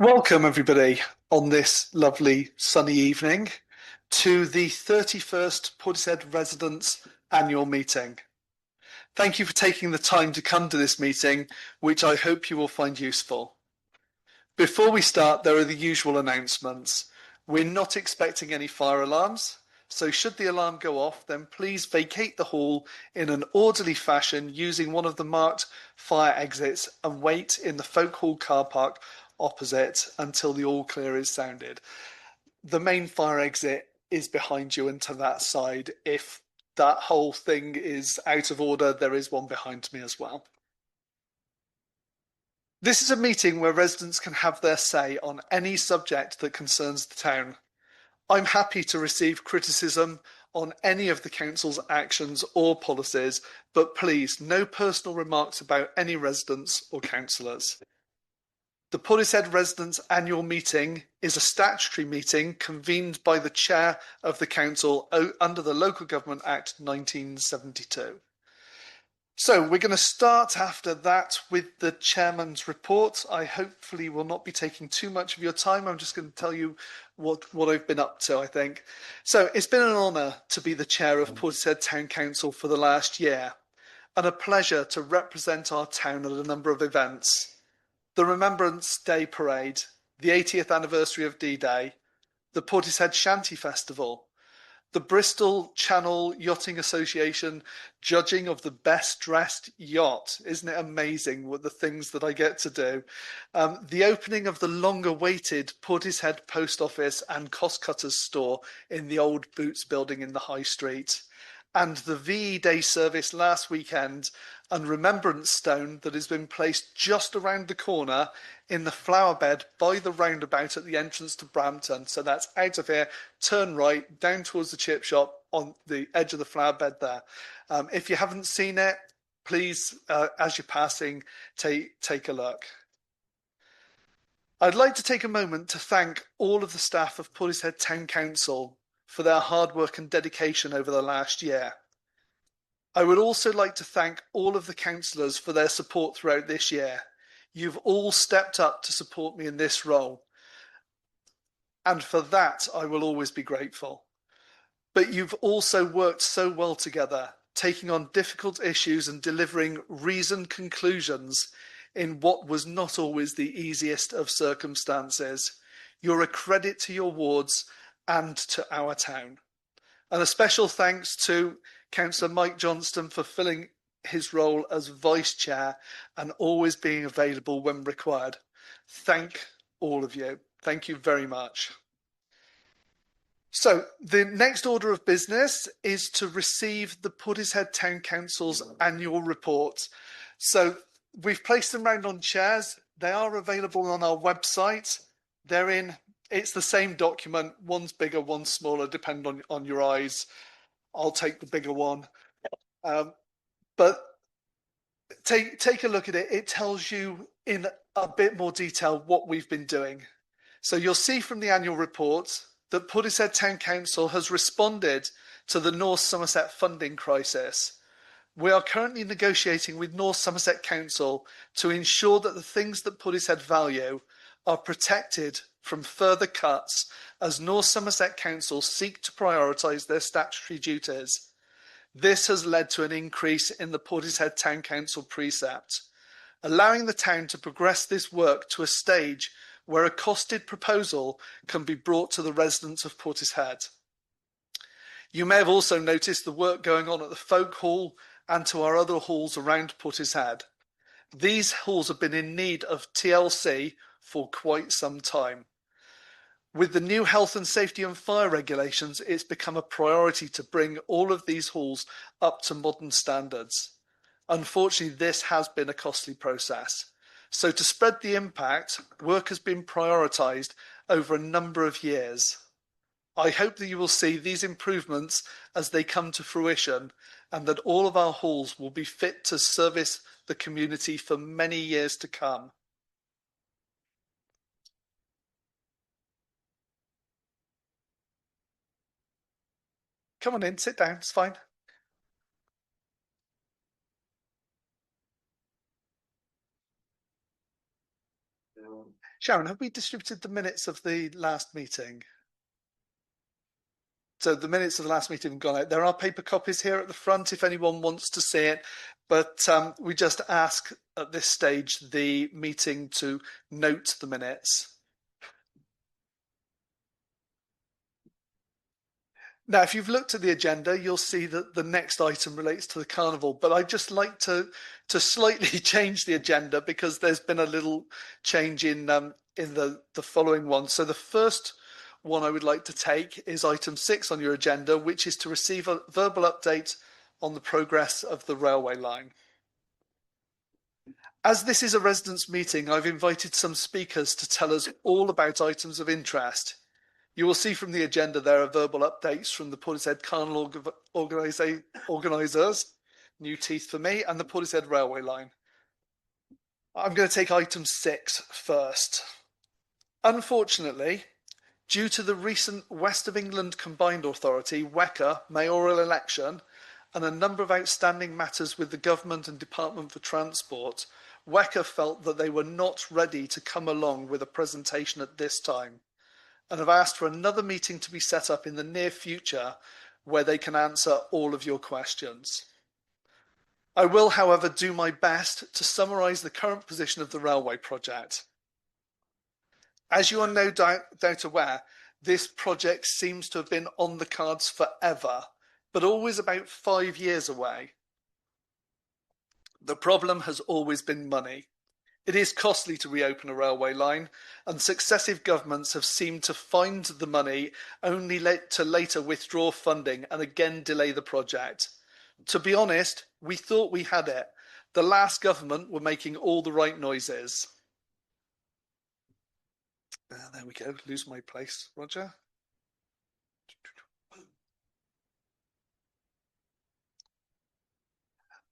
Welcome, everybody, on this lovely sunny evening to the 31st Portishead Residents Annual Meeting. Thank you for taking the time to come to this meeting, which I hope you will find useful. Before we start, there are the usual announcements. We're not expecting any fire alarms, so should the alarm go off, then please vacate the hall in an orderly fashion using one of the marked fire exits and wait in the Folk Hall car park opposite until the all clear is sounded. The main fire exit is behind you and to that side. If that whole thing is out of order, there is one behind me as well. This is a meeting where residents can have their say on any subject that concerns the town. I'm happy to receive criticism on any of the council's actions or policies, but please, no personal remarks about any residents or councillors. The Portishead Residents' Annual Meeting is a statutory meeting convened by the Chair of the Council under the Local Government Act 1972. So we're going to start after that with the Chairman's report. I hopefully will not be taking too much of your time. I'm just going to tell you what I've been up to, I think. So it's been an honour to be the Chair of Portishead Town Council for the last year, and a pleasure to represent our town at a number of events. The Remembrance Day Parade, the 80th anniversary of D-Day, the Portishead Shanty Festival, the Bristol Channel Yachting Association judging of the best dressed yacht. Isn't it amazing what the things that I get to do? The opening of the long awaited Portishead Post Office and Cost Cutters store in the old Boots building in the High Street. And the VE Day service last weekend and Remembrance Stone that has been placed just around the corner in the flower bed by the roundabout at the entrance to Brampton. So that's out of here, turn right, down towards the chip shop on the edge of the flower bed there. If you haven't seen it, please, as you're passing, take a look. I'd like to take a moment to thank all of the staff of Portishead Town Council for their hard work and dedication over the last year. I would also like to thank all of the councillors for their support throughout this year. You've all stepped up to support me in this role, and for that I will always be grateful. But you've also worked so well together, taking on difficult issues and delivering reasoned conclusions in what was not always the easiest of circumstances. You're a credit to your wards and to our town. And a special thanks to Councillor Mike Johnston for filling his role as Vice Chair and always being available when required. Thank all of you. Thank you very much. So the next order of business is to receive the Portishead Town Council's annual report. So we've placed them round on chairs. They are available on our website. It's the same document. One's bigger, one's smaller, depending on your eyes. I'll take the bigger one. But take a look at it. It tells you in a bit more detail what we've been doing. So you'll see from the annual report that Portishead Town Council has responded to the North Somerset funding crisis. We are currently negotiating with North Somerset Council to ensure that the things that Portishead value are protected from further cuts as North Somerset Council seek to prioritise their statutory duties. This has led to an increase in the Portishead Town Council precept, allowing the town to progress this work to a stage where a costed proposal can be brought to the residents of Portishead. You may have also noticed the work going on at the Folk Hall and to our other halls around Portishead. These halls have been in need of TLC for quite some time. With the new health and safety and fire regulations, it's become a priority to bring all of these halls up to modern standards. Unfortunately, this has been a costly process. So to spread the impact, work has been prioritised over a number of years. I hope that you will see these improvements as they come to fruition and that all of our halls will be fit to service the community for many years to come. Come on in, sit down, it's fine. Sharon, have we distributed the minutes of the last meeting? So the minutes of the last meeting have gone out. There are paper copies here at the front if anyone wants to see it, but we just ask at this stage the meeting to note the minutes. Now, if you've looked at the agenda, you'll see that the next item relates to the carnival, but I'd just like to slightly change the agenda because there's been a little change in the following one. So the first one I would like to take is item 6 on your agenda, which is to receive a verbal update on the progress of the railway line. As this is a residents' meeting, I've invited some speakers to tell us all about items of interest. You will see from the agenda there are verbal updates from the Portishead Carnival organisers, new teeth for me, and the Portishead railway line. I'm going to take item 6 first. Unfortunately, due to the recent West of England Combined Authority, WECA, mayoral election, and a number of outstanding matters with the government and Department for Transport, WECA felt that they were not ready to come along with a presentation at this time, and have asked for another meeting to be set up in the near future where they can answer all of your questions. I will, however, do my best to summarise the current position of the railway project. As you are no doubt aware, this project seems to have been on the cards forever, but always about 5 years away. The problem has always been money. It is costly to reopen a railway line, and successive governments have seemed to find the money only to later withdraw funding and again delay the project. To be honest, we thought we had it. The last government were making all the right noises. There we go, lose my place, Roger.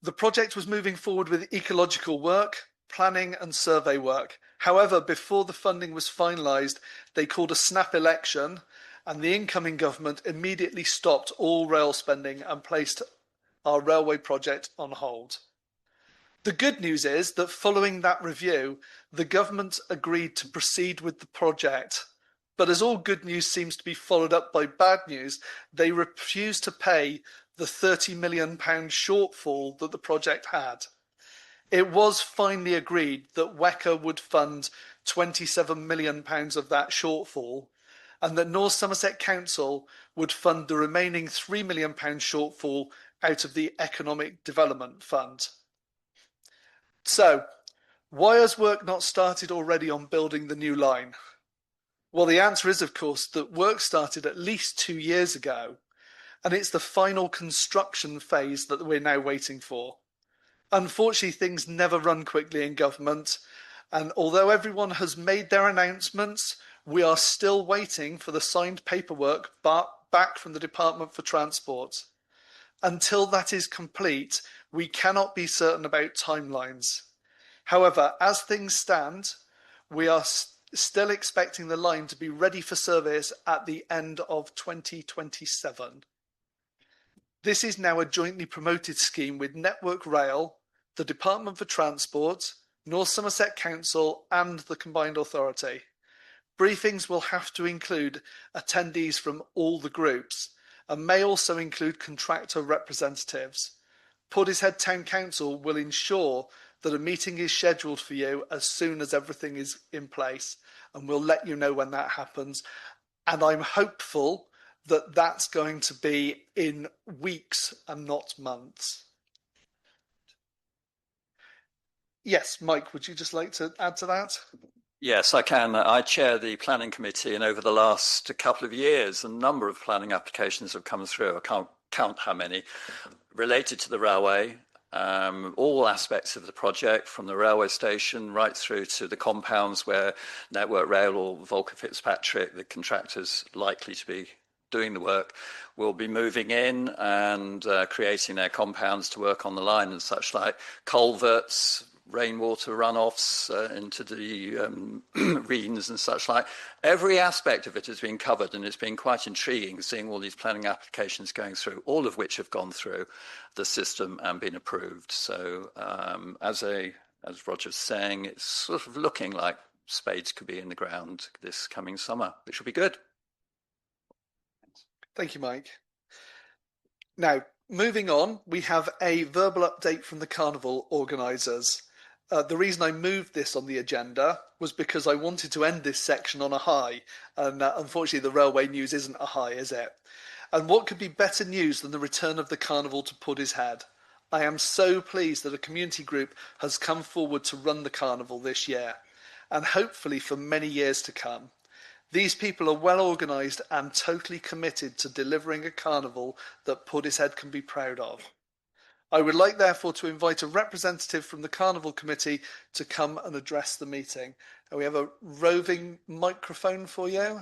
The project was moving forward with ecological work, planning and survey work. However, before the funding was finalised, they called a snap election, and the incoming government immediately stopped all rail spending and placed our railway project on hold. The good news is that following that review, the government agreed to proceed with the project. But as all good news seems to be followed up by bad news, they refused to pay the £30 million shortfall that the project had. It was finally agreed that WECA would fund £27 million of that shortfall, and that North Somerset Council would fund the remaining £3 million shortfall out of the Economic Development Fund. So, why has work not started already on building the new line? Well, the answer is, of course, that work started at least 2 years ago, and it's the final construction phase that we're now waiting for. Unfortunately, things never run quickly in government, and although everyone has made their announcements, we are still waiting for the signed paperwork back from the Department for Transport. Until that is complete, we cannot be certain about timelines. However, as things stand, we are still expecting the line to be ready for service at the end of 2027. This is now a jointly promoted scheme with Network Rail, the Department for Transport, North Somerset Council and the Combined Authority. Briefings will have to include attendees from all the groups and may also include contractor representatives. Portishead Town Council will ensure that a meeting is scheduled for you as soon as everything is in place, and we'll let you know when that happens. And I'm hopeful that that's going to be in weeks and not months. Yes, Mike, would you just like to add to that? Yes, I can. I chair the planning committee, and over the last couple of years, a number of planning applications have come through. I can't count how many, related to the railway, all aspects of the project, from the railway station right through to the compounds where Network Rail or Volker Fitzpatrick, the contractors likely to be doing the work, will be moving in and creating their compounds to work on the line and such, like culverts, rainwater runoffs into the Reens and such like. Every aspect of it has been covered, and it's been quite intriguing seeing all these planning applications going through, all of which have gone through the system and been approved. So as Roger's saying, it's sort of looking like spades could be in the ground this coming summer, which will be good. Thank you, Mike. Now, moving on, we have a verbal update from the carnival organisers. The reason I moved this on the agenda was because I wanted to end this section on a high, and unfortunately the railway news isn't a high, is it? And what could be better news than the return of the carnival to Portishead? I am so pleased that a community group has come forward to run the carnival this year, and hopefully for many years to come. These people are well organised and totally committed to delivering a carnival that Portishead can be proud of. I would like, therefore, to invite a representative from the Carnival Committee to come and address the meeting. We have a roving microphone for you.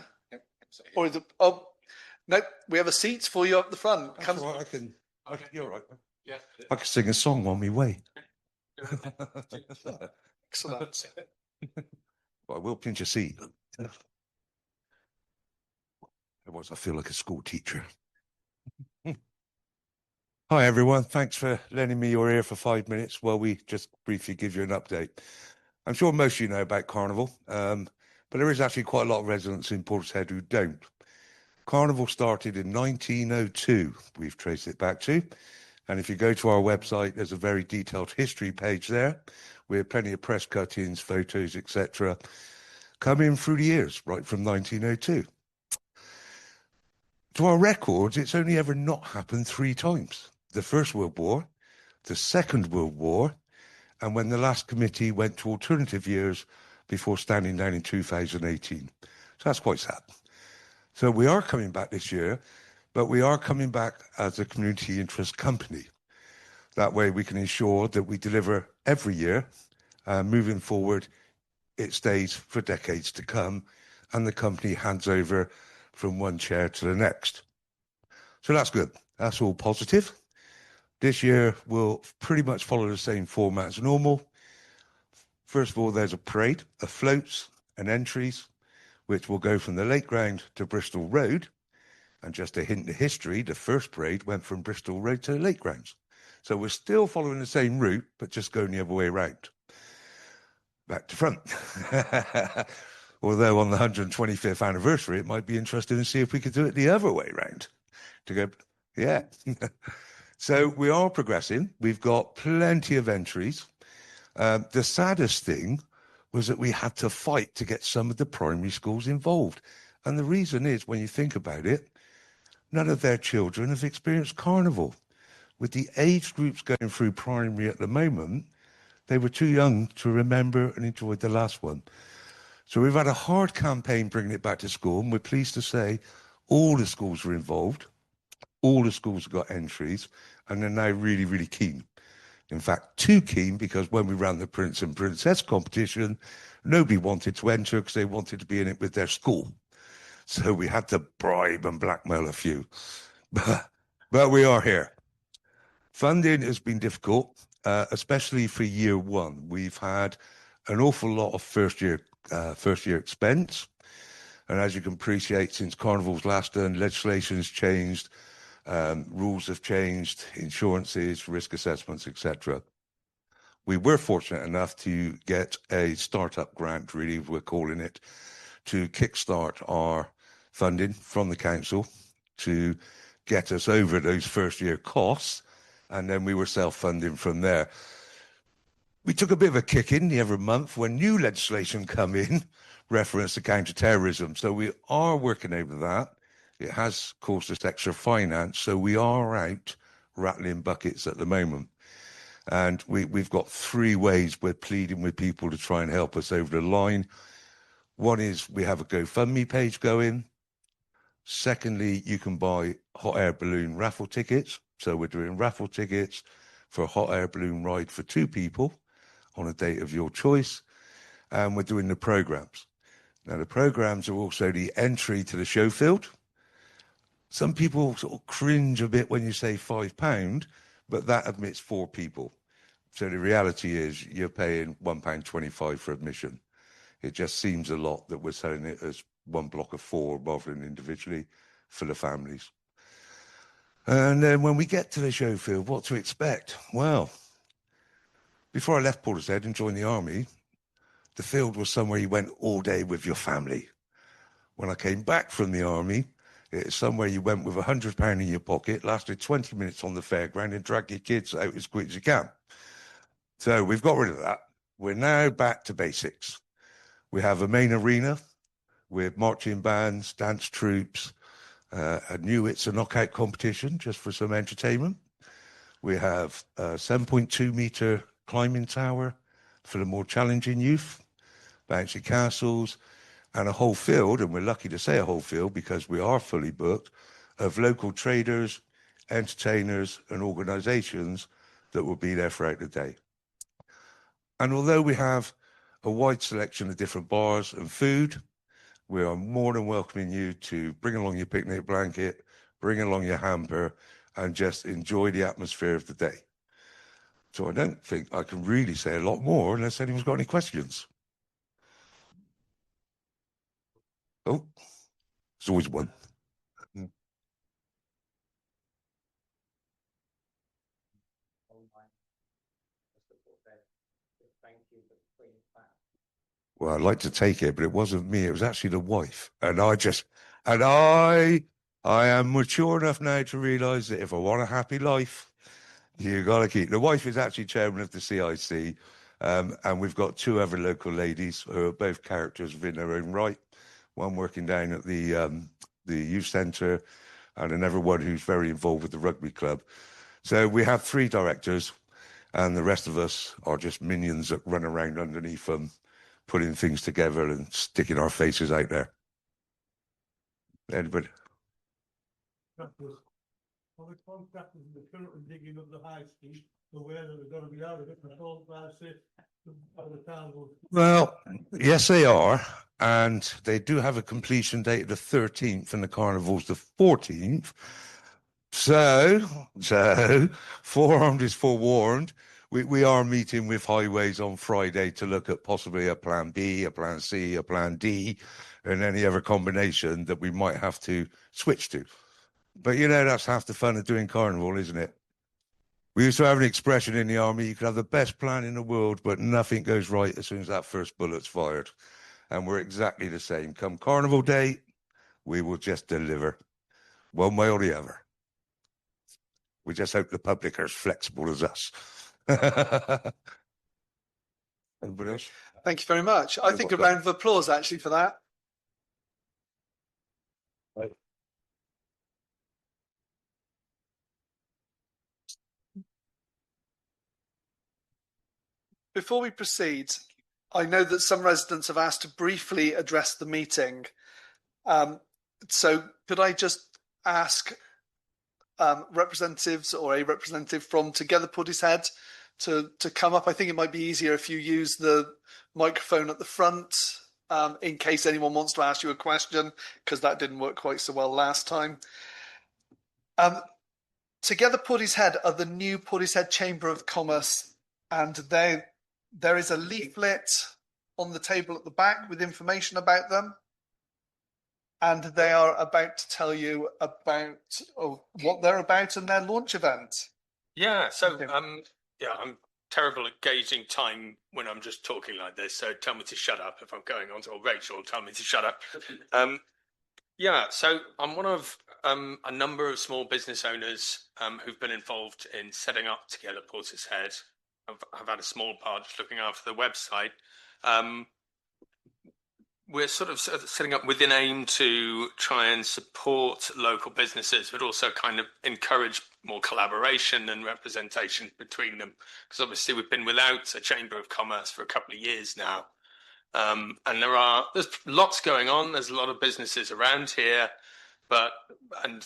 Or is it, oh, no, we have a seat for you up the front. That's all right, you're right. Yeah. I can sing a song on my way. Excellent. But I will pinch a seat. Otherwise, I feel like a school teacher. Hi, everyone. Thanks for lending me your ear for 5 minutes while we just briefly give you an update. I'm sure most of you know about Carnival, but there is actually quite a lot of residents in Portishead who don't. Carnival started in 1902, we've traced it back to. And if you go to our website, there's a very detailed history page there with plenty of press cuttings, photos, etc. coming through the years, right from 1902. To our records, it's only ever not happened 3 times. The First World War, the Second World War, and when the last committee went to alternative years before standing down in 2018. So that's quite sad. So we are coming back this year, but we are coming back as a community interest company. That way we can ensure that we deliver every year. Moving forward, it stays for decades to come, and the company hands over from one chair to the next. So that's good. That's all positive. This year will pretty much follow the same format as normal. First of all, there's a parade of floats and entries, which will go from the Lake Ground to Bristol Road. And just to hint the history, the first parade went from Bristol Road to the Lake Grounds. So we're still following the same route, but just going the other way around. Back to front. Although on the 125th anniversary, it might be interesting to see if we could do it the other way around. To go, yeah. So we are progressing. We've got plenty of entries. The saddest thing was that we had to fight to get some of the primary schools involved. And the reason is, when you think about it, none of their children have experienced Carnival. With the age groups going through primary at the moment, they were too young to remember and enjoy the last one. So we've had a hard campaign bringing it back to school, and we're pleased to say all the schools were involved. All the schools have got entries, and they're now really, really keen. In fact, too keen, because when we ran the Prince and Princess competition, nobody wanted to enter because they wanted to be in it with their school. So we had to bribe and blackmail a few. But we are here. Funding has been difficult, especially for year one. We've had an awful lot of first year expense. And as you can appreciate, since Carnival's last done, legislation has changed, rules have changed, insurances, risk assessments, etc. We were fortunate enough to get a startup grant, really, we're calling it, to kickstart our funding from the council to get us over those first year costs, and then we were self-funding from there. We took a bit of a kick in the other month when new legislation come in, reference to counter-terrorism. So we are working over that. It has caused us extra finance, so we are out rattling buckets at the moment. And we've got 3 ways we're pleading with people to try and help us over the line. One is we have a GoFundMe page going. Secondly, you can buy hot air balloon raffle tickets. So we're doing raffle tickets for a hot air balloon ride for 2 people on a date of your choice. And we're doing the programs. Now, the programs are also the entry to the show field. Some people sort of cringe a bit when you say £5, but that admits 4 people. So the reality is you're paying £1.25 for admission. It just seems a lot that we're selling it as one block of 4 rather than individually for the families. And then when we get to the show field, what to expect? Well, before I left Portishead and joined the army, the field was somewhere you went all day with your family. When I came back from the army, it's somewhere you went with £100 in your pocket, lasted 20 minutes on the fairground, and dragged your kids out as quick as you can. So we've got rid of that. We're now back to basics. We have a main arena with marching bands, dance troupes, a new It's a Knockout competition just for some entertainment. We have a 7.2 meter climbing tower for the more challenging youth, bouncy castles, and a whole field, and we're lucky to say a whole field because we are fully booked, of local traders, entertainers, and organisations that will be there throughout the day. And although we have a wide selection of different bars and food, we are more than welcoming you to bring along your picnic blanket, bring along your hamper, and just enjoy the atmosphere of the day. So I don't think I can really say a lot more unless anyone's got any questions. Oh, there's always one. Well, I'd like to take it, but it wasn't me. It was actually the wife. And I am mature enough now to realise that if I want a happy life, you got to keep. The wife is actually chairman of the CIC, and we've got two other local ladies who are both characters within their own right. One working down at the youth centre, and another one who's very involved with the rugby club. So we have three directors, and the rest of us are just minions that run around underneath them, putting things together and sticking our faces out there. Anybody? Well, the contractors are currently digging up the high street, so where they're going to be out of it, I told by the town will. Well, yes, they are. And they do have a completion date of the 13th and the carnival's the 14th. So forearmed is forewarned. We are meeting with highways on Friday to look at possibly a plan B, a plan C, a plan D, and any other combination that we might have to switch to. But you know, that's half the fun of doing carnival, isn't it? We used to have an expression in the army, you could have the best plan in the world, but nothing goes right as soon as that first bullet's fired. And we're exactly the same. Come carnival day, we will just deliver, one way or the other. We just hope the public are as flexible as us. Anybody else? Thank you very much. I think a round of applause actually for that. Right. Before we proceed, I know that some residents have asked to briefly address the meeting. So could I just ask representatives or a representative from Together Portishead to come up? I think it might be easier if you use the microphone at the front in case anyone wants to ask you a question, because that didn't work quite so well last time. Together Portishead are the new Portishead Chamber of Commerce, and there is a leaflet on the table at the back with information about them. And they are about to tell you about what they're about and their launch event. Yeah, so I'm terrible at gauging time when I'm just talking like this. So tell me to shut up if I'm going on, or Rachel, tell me to shut up. So I'm one of a number of small business owners who've been involved in setting up Together Portishead. I've had a small part just looking after the website. We're sort of setting up with an aim to try and support local businesses, but also kind of encourage more collaboration and representation between them. Because obviously we've been without a Chamber of Commerce for a couple of years now. And there's lots going on. There's a lot of businesses around here, and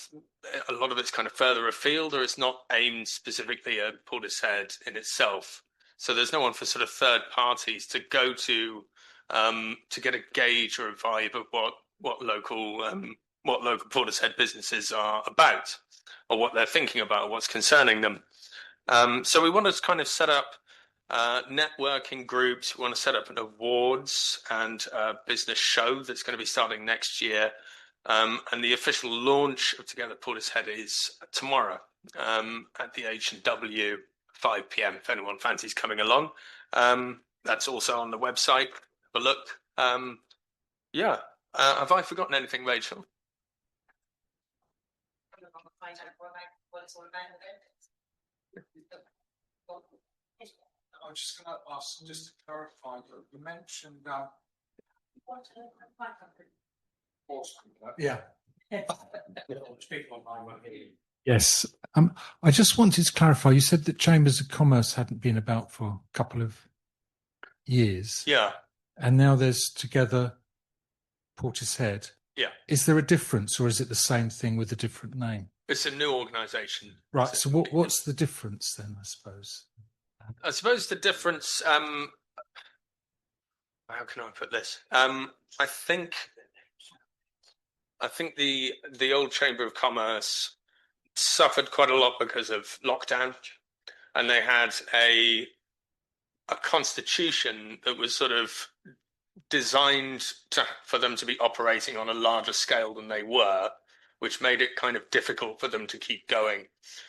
a lot of it's kind of further afield, or it's not aimed specifically at Portishead in itself. So there's no one for sort of third parties to go to get a gauge or a vibe of what local Portishead businesses are about, or what they're thinking about, what's concerning them. So we want to kind of set up networking groups. We want to set up an awards and business show that's going to be starting next year. And the official launch of Together Portishead is tomorrow at the H&W, 5 p.m. if anyone fancies coming along. That's also on the website. a look. Yeah. Have I forgotten anything, Rachel? I'm just going to ask, just to clarify, you mentioned Yeah. yes. I just wanted to clarify. You said that Chambers of Commerce hadn't been about for a couple of years. Yeah. And now there's Together Portishead. Yeah. Is there a difference, or is it the same thing with a different name? It's a new organisation. Right. So what's the difference then, I suppose? I suppose the difference, how can I put this? I think the old Chamber of Commerce suffered quite a lot because of lockdown, and they had a constitution that was sort of designed for them to be operating on a larger scale than they were, which made it kind of difficult for them to keep going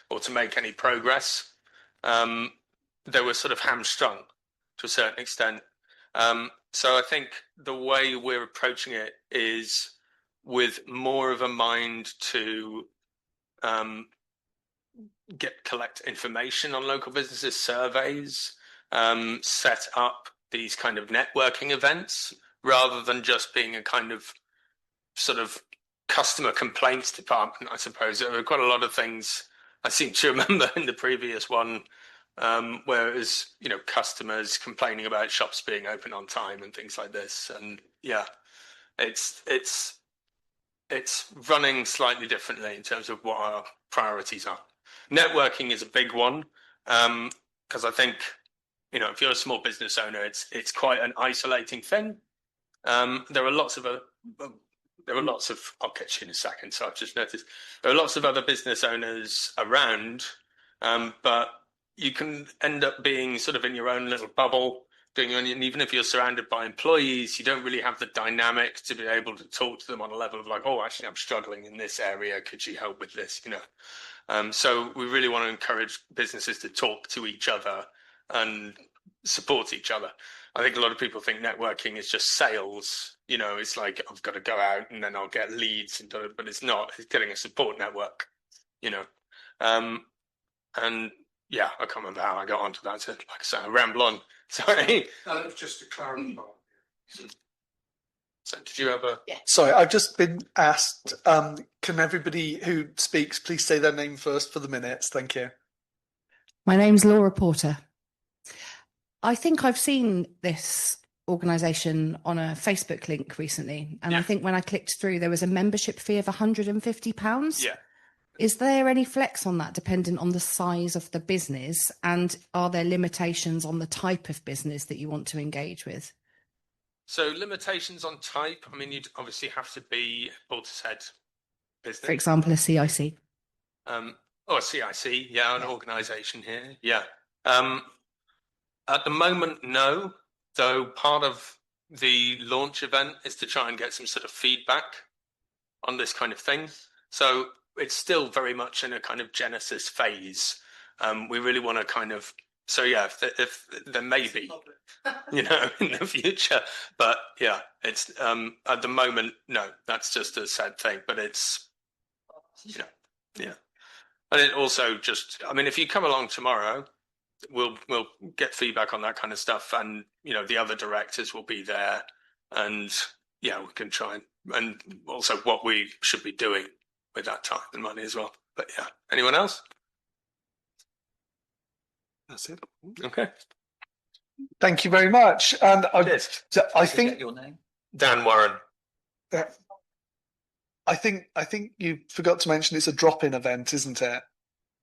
or to make any progress. They were sort of hamstrung to a certain extent. So I think the way we're approaching it is with more of a mind to collect information on local businesses, surveys, set up these kind of networking events, rather than just being a kind of sort of customer complaints department, I suppose. There were quite a lot of things I seem to remember in the previous one, where it was, customers complaining about shops being open on time and things like this. And yeah, it's running slightly differently in terms of what our priorities are. Networking is a big one, because I think, if you're a small business owner, it's quite an isolating thing. There are lots of I'll get you in a second. So I've just noticed there are lots of other business owners around, but you can end up being sort of in your own little bubble, doing your own, and even if you're surrounded by employees, you don't really have the dynamic to be able to talk to them on a level of like, oh, actually, I'm struggling in this area. Could you help with this? So we really want to encourage businesses to talk to each other and support each other. I think a lot of people think networking is just sales. It's like I've got to go out and then I'll get leads, but it's not. It's getting a support network. And yeah, I can't remember how I got onto that. So, like I say, I ramble on. Sorry. That was just to clarify. So, did you have a? Yeah. Sorry, I've just been asked. Can everybody who speaks please say their name first for the minutes? Thank you. My name's Laura Porter. I think I've seen this organisation on a Facebook link recently, and I think when I clicked through, there was a membership fee of £150. Yeah. Is there any flex on that, dependent on the size of the business, and are there limitations on the type of business that you want to engage with? So limitations on type. I mean, you'd obviously have to be Portishead business. For example, a CIC. A CIC, yeah, an organisation here, yeah. At the moment, no. Though part of the launch event is to try and get some sort of feedback on this kind of thing. So it's still very much in a kind of genesis phase. We really want to kind of, so yeah, if there may be, in the future, but yeah, it's at the moment, no, that's just a sad thing, but it's, yeah. And it also just, I mean, if you come along tomorrow, we'll get feedback on that kind of stuff, and the other directors will be there, and yeah, we can try and also what we should be doing with that time and money as well. But yeah, anyone else? That's it. Okay. Thank you very much. And I think your name. Dan Warren. I think you forgot to mention it's a drop-in event, isn't it?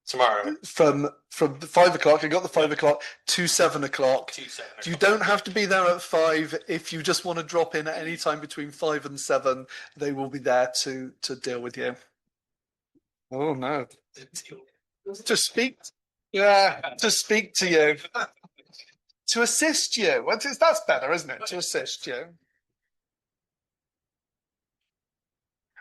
Tomorrow. From 5 o'clock. I got the 5 o'clock to 7 o'clock. You don't have to be there at 5. If you just want to drop in at any time between 5 and 7, they will be there to deal with you. Oh no. To speak. Yeah, to speak to you. To assist you. That's better, isn't it? To assist you.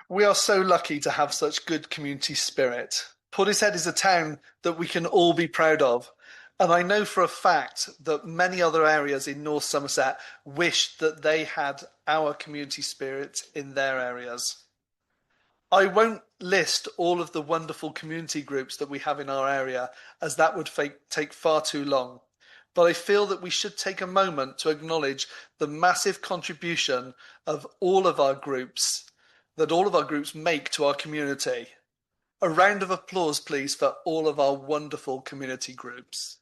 We are so lucky to have such good community spirit. Portishead is a town that we can all be proud of. And I know for a fact that many other areas in North Somerset wish that they had our community spirit in their areas. I won't list all of the wonderful community groups that we have in our area, as that would take far too long. But I feel that we should take a moment to acknowledge the massive contribution of all of our groups, that all of our groups make to our community. A round of applause, please, for all of our wonderful community groups.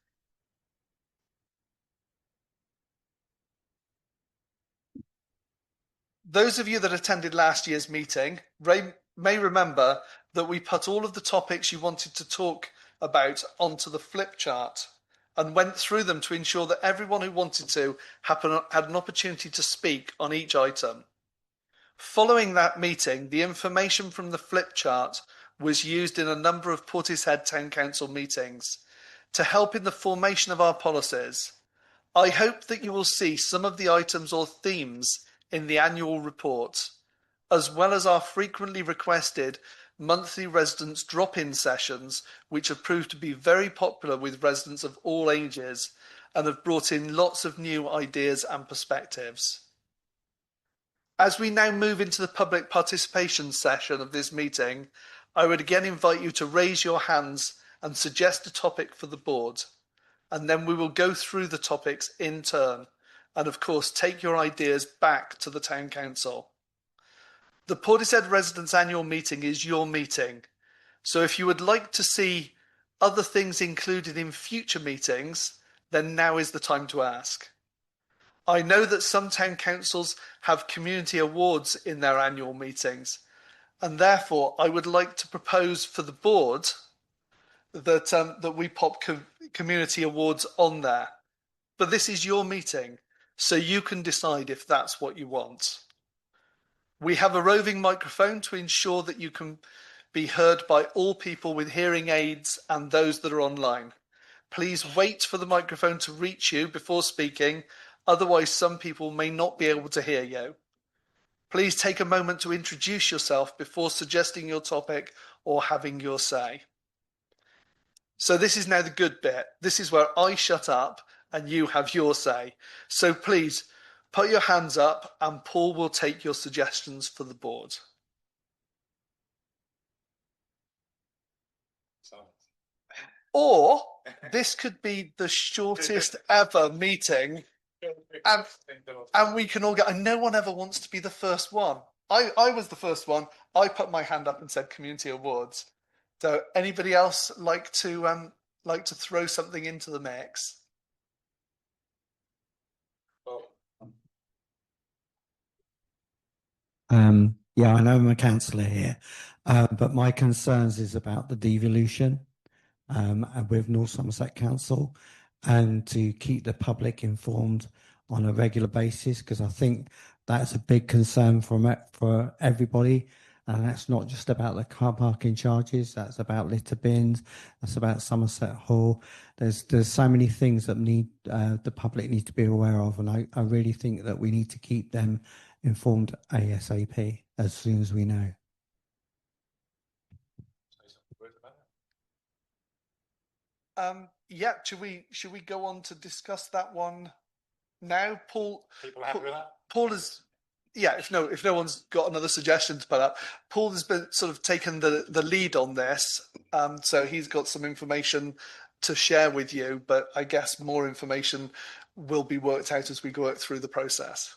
Those of you that attended last year's meeting may remember that we put all of the topics you wanted to talk about onto the flip chart and went through them to ensure that everyone who wanted to had an opportunity to speak on each item. Following that meeting, the information from the flip chart was used in a number of Portishead Town Council meetings to help in the formation of our policies. I hope that you will see some of the items or themes in the annual report, as well as our frequently requested monthly residents drop-in sessions, which have proved to be very popular with residents of all ages and have brought in lots of new ideas and perspectives. As we now move into the public participation session of this meeting, I would again invite you to raise your hands and suggest a topic for the board, and then we will go through the topics in turn, and of course take your ideas back to the Town Council. The Portishead Residents Annual Meeting is your meeting, so if you would like to see other things included in future meetings, then now is the time to ask. I know that some town councils have community awards in their annual meetings, and therefore I would like to propose for the board that we pop community awards on there. But this is your meeting, so you can decide if that's what you want. We have a roving microphone to ensure that you can be heard by all people with hearing aids and those that are online. Please wait for the microphone to reach you before speaking, otherwise some people may not be able to hear you. Please take a moment to introduce yourself before suggesting your topic or having your say. So this is now the good bit. This is where I shut up and you have your say. So please put your hands up and Paul will take your suggestions for the board. Or this could be the shortest ever meeting, and we can all go, and no one ever wants to be the first one. I was the first one. I put my hand up and said community awards. So anybody else like to throw something into the mix? Yeah, I know I'm a councillor here, but my concerns is about the devolution with North Somerset Council, and to keep the public informed on a regular basis, because I think that's a big concern for everybody. And that's not just about the car parking charges, that's about litter bins, that's about Somerset Hall. There's so many things that the public need to be aware of, and I really think that we need to keep them informed ASAP as soon as we know. Yeah, should we go on to discuss that one now? Paul, people happy with that? Paul is, yeah, if no one's got another suggestion to put up, Paul has been sort of taken the lead on this, so he's got some information to share with you, but I guess more information will be worked out as we go through the process.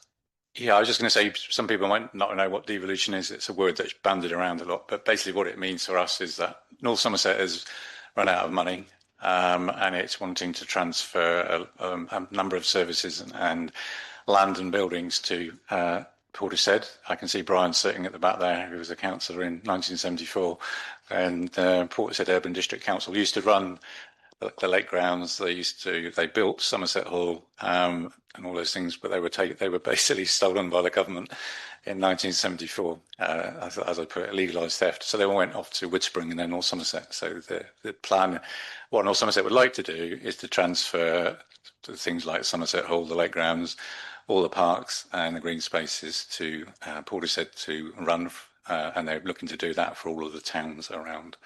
Yeah, I was just going to say, some people might not know what devolution is. It's a word that's bandied around a lot, but basically what it means for us is that North Somerset has run out of money, and it's wanting to transfer a number of services and land and buildings to Portishead. I can see Brian sitting at the back there, who was a councillor in 1974, and Portishead Urban District Council used to run the lake grounds. They built Somerset Hall and all those things, but they were basically stolen by the government in 1974, as I put it, legalised theft. So they all went off to Woodspring and then North Somerset. So the plan, what North Somerset would like to do, is to transfer things like Somerset Hall, the lake grounds, all the parks and the green spaces to Portishead to run, and they're looking to do that for all of the towns around.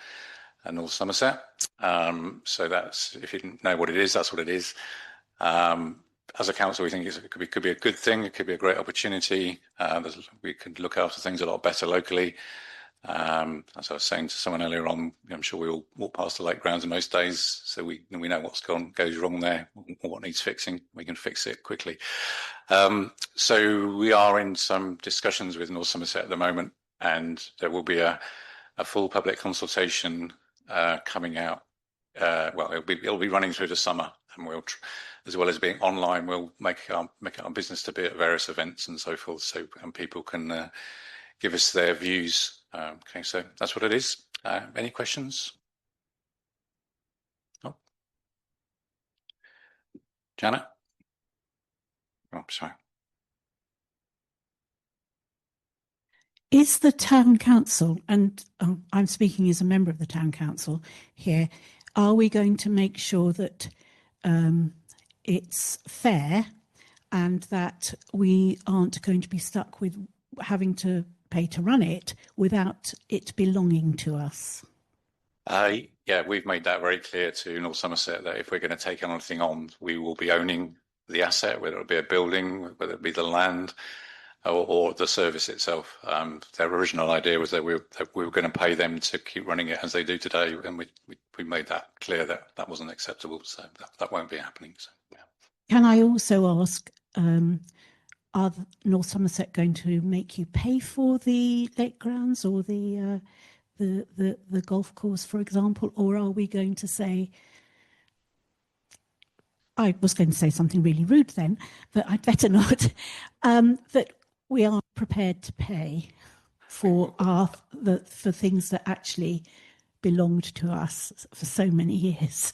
and North Somerset. So that's, if you didn't know what it is, that's what it is. As a council, we think it could be a good thing. It could be a great opportunity. We could look after things a lot better locally. As I was saying to someone earlier on, I'm sure we all walk past the lake grounds most days, so we know what goes wrong there, or what needs fixing. We can fix it quickly. So we are in some discussions with North Somerset at the moment, and there will be a full public consultation coming out. Well, it'll be running through the summer, and we'll, as well as being online, we'll make it our business to be at various events and so forth, so people can give us their views. Okay, so that's what it is. Any questions? Oh, Janet? Oh, sorry. Is the town council, and I'm speaking as a member of the town council here, are we going to make sure that it's fair and that we aren't going to be stuck with having to pay to run it without it belonging to us? Yeah, we've made that very clear to North Somerset that if we're going to take anything on, we will be owning the asset, whether it be a building, whether it be the land, or the service itself. Their original idea was that we were going to pay them to keep running it as they do today, and we made that clear that that wasn't acceptable, so that won't be happening. So, yeah. Can I also ask, are North Somerset going to make you pay for the lake grounds or the golf course, for example, or are we going to say, I was going to say something really rude then, but I'd better not, that we are prepared to pay for for things that actually belonged to us for so many years?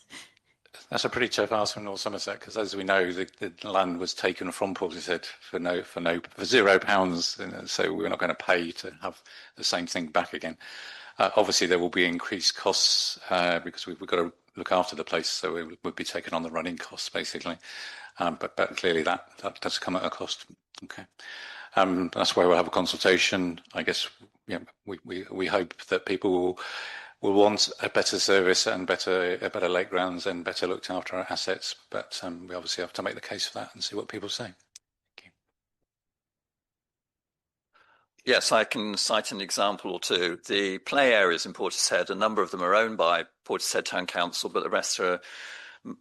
That's a pretty tough ask from North Somerset, because as we know, the land was taken from Portishead for £0, and so we're not going to pay to have the same thing back again. Obviously, there will be increased costs because we've got to look after the place, so we would be taking on the running costs basically. But clearly, that does come at a cost. Okay, that's why we'll have a consultation. I guess we hope that people will want a better service and better lake grounds and better looked after assets. But we obviously have to make the case for that and see what people say. Yes, I can cite an example or two. The play areas in Portishead, a number of them are owned by Portishead Town Council, but the rest are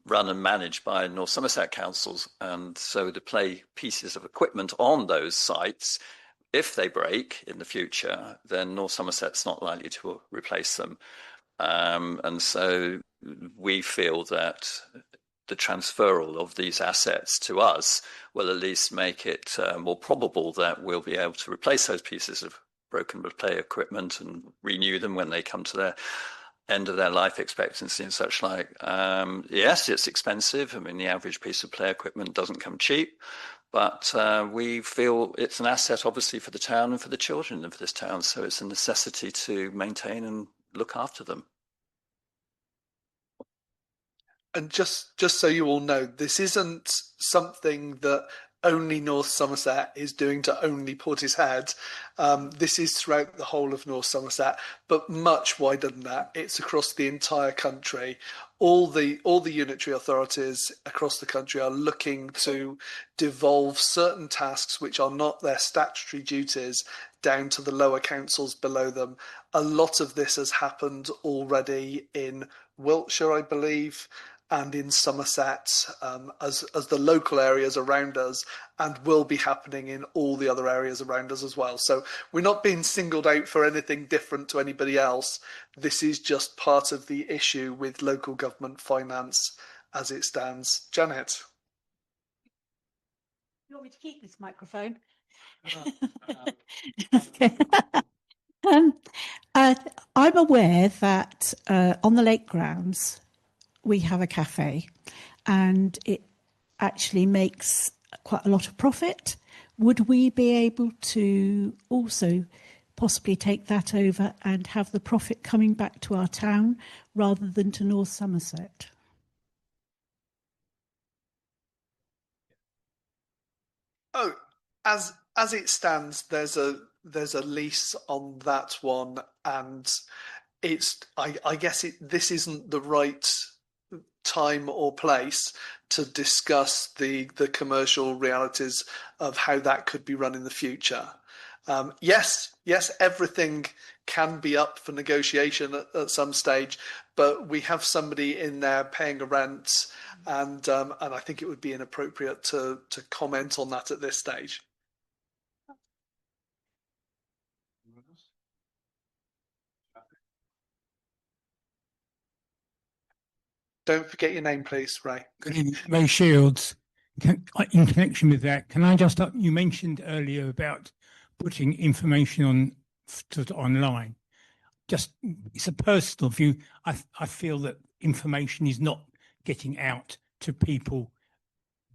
run and managed by North Somerset councils. And so the play pieces of equipment on those sites, if they break in the future, then North Somerset's not likely to replace them. And so we feel that the transferal of these assets to us will at least make it more probable that we'll be able to replace those pieces of broken play equipment and renew them when they come to their end of their life expectancy and such like. Yes, it's expensive. I mean, the average piece of play equipment doesn't come cheap, but we feel it's an asset, obviously, for the town and for the children of this town. So it's a necessity to maintain and look after them. And just so you all know, this isn't something that only North Somerset is doing to only Portishead. This is throughout the whole of North Somerset, but much wider than that. It's across the entire country. All the unitary authorities across the country are looking to devolve certain tasks which are not their statutory duties down to the lower councils below them. A lot of this has happened already in Wiltshire, I believe, and in Somerset as the local areas around us, and will be happening in all the other areas around us as well. So we're not being singled out for anything different to anybody else. This is just part of the issue with local government finance as it stands. Janet? You want me to keep this microphone? Okay. I'm aware that on the lake grounds, we have a cafe and it actually makes quite a lot of profit. Would we be able to also possibly take that over and have the profit coming back to our town rather than to North Somerset? Oh, as it stands, there's a lease on that one, and I guess this isn't the right time or place to discuss the commercial realities of how that could be run in the future. Yes, everything can be up for negotiation at some stage, but we have somebody in there paying a rent, and I think it would be inappropriate to comment on that at this stage. Don't forget your name, please, Ray. Good evening, Ray Shields. In connection with that, can I just you mentioned earlier about putting information online. Just it's a personal view. I feel that information is not getting out to people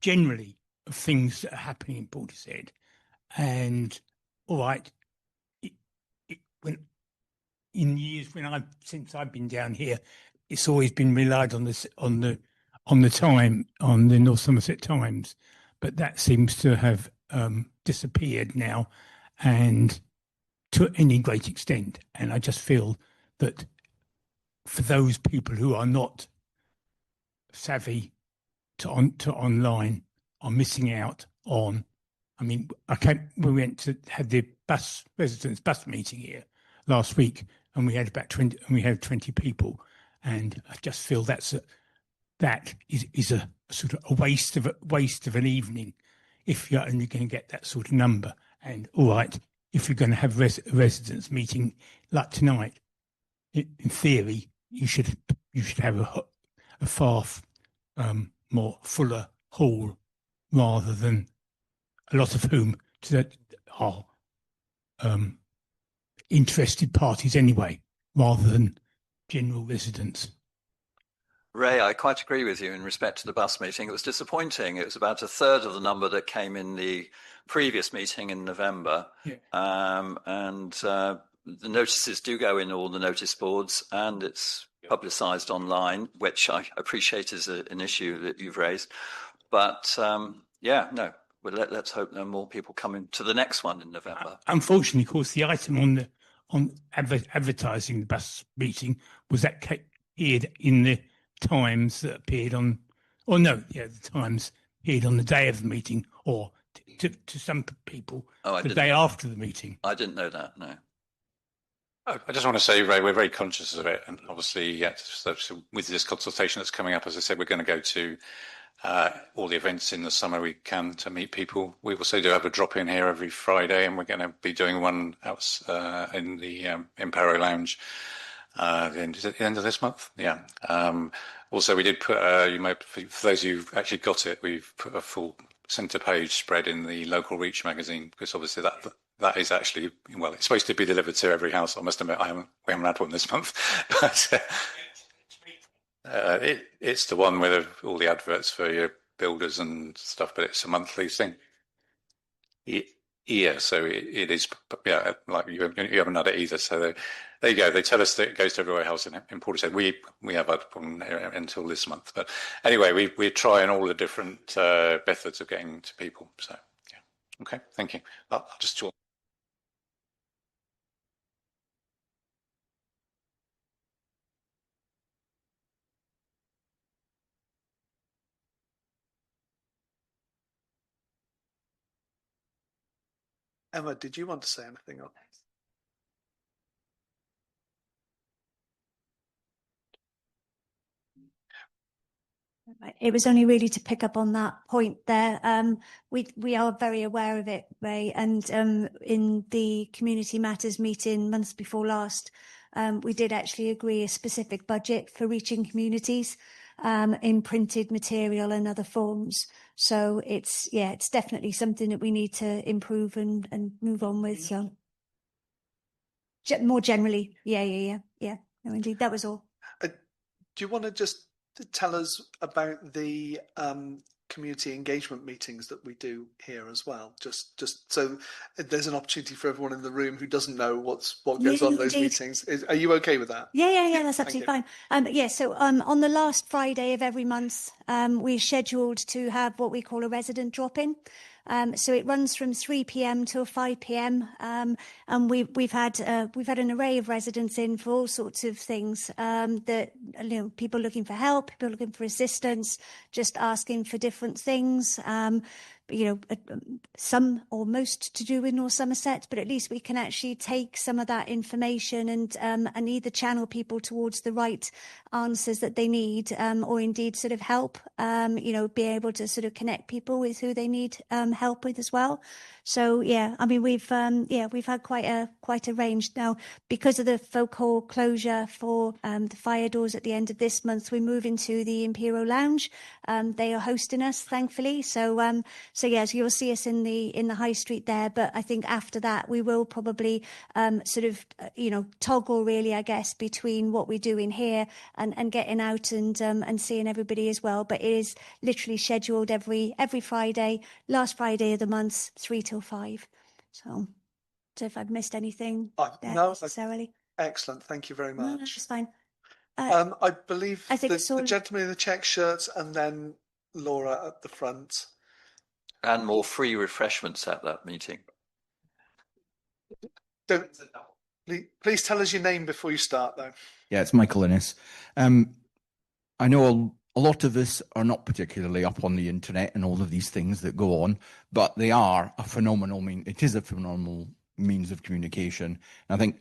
generally of things that are happening in Portishead. And all right, when in years since I've been down here, it's always been relied on the North Somerset Times, but that seems to have disappeared now, and to any great extent. And I just feel that for those people who are not savvy to online are missing out on. I mean, we went to had the residents bus meeting here last week, and we had about 20. And we had 20 people, and I just feel that is a sort of a waste of an evening if you're only going to get that sort of number. And all right, if you're going to have residents meeting like tonight, in theory, you should have a far more fuller hall rather than a lot of whom are interested parties anyway, rather than general residents. Ray, I quite agree with you in respect to the bus meeting. It was disappointing. It was about a third of the number that came in the previous meeting in November. Yeah. The notices do go in all the notice boards, and it's publicised online, which I appreciate is an issue that you've raised. But let's hope no more people come into the next one in November. Unfortunately, of course, the item on advertising the bus meeting was that appeared in the Times that appeared on, the Times appeared on the day of the meeting, or to some people the day after the meeting. I didn't know that, no. I just want to say, Ray, we're very conscious of it, and obviously, so with this consultation that's coming up, as I said, we're going to go to all the events in the summer we can to meet people. We also do have a drop-in here every Friday, and we're going to be doing one out in the Impero Lounge at the end of this month. Yeah. Also, we did put, for those who actually got it, we've put a full centre page spread in the local Reach magazine, because obviously that is actually, well, it's supposed to be delivered to every house. I must admit, we haven't had one this month, but it's the one with all the adverts for your builders and stuff, but it's a monthly thing. Yeah, so it is, like you haven't had it either. So there you go. They tell us that it goes to every house in Portishead. We have had one until this month. But anyway, we're trying all the different methods of getting to people. So, yeah. Okay, thank you. I'll just talk. Emma, did you want to say anything else? It was only really to pick up on that point there. We are very aware of it, Ray, and in the community matters meeting months before last, we did actually agree a specific budget for reaching communities in printed material and other forms. So it's definitely something that we need to improve and move on with. So more generally, yeah. No, indeed, that was all. Do you want to just tell us about the community engagement meetings that we do here as well? Just so there's an opportunity for everyone in the room who doesn't know what goes on in those meetings. Are you okay with that? Yeah, that's absolutely fine. So on the last Friday of every month, we're scheduled to have what we call a resident drop-in. So it runs from 3 p.m. till 5 p.m. And we've had an array of residents in for all sorts of things. That people looking for help, people looking for assistance, just asking for different things. Some or most to do with North Somerset, but at least we can actually take some of that information and either channel people towards the right answers that they need, or indeed sort of help, be able to sort of connect people with who they need help with as well. So yeah, I mean we've had quite a range now because of the folk hall closure for the fire doors at the end of this month. We move into the Imperial Lounge. They are hosting us, thankfully. So yes, you'll see us in the high street there. But I think after that we will probably toggle really, I guess, between what we do in here and getting out and seeing everybody as well. But it is literally scheduled every Friday, last Friday of the month, 3 till 5. So if I've missed anything no, necessarily. Excellent. Thank you very much. No, that's fine. I believe I think the gentleman in the check shirts and then Laura at the front. And more free refreshments at that meeting. Please tell us your name before you start, though. Yeah, it's Michael Innes. I know a lot of us are not particularly up on the internet and all of these things that go on, but they are a phenomenal it is a phenomenal means of communication. And I think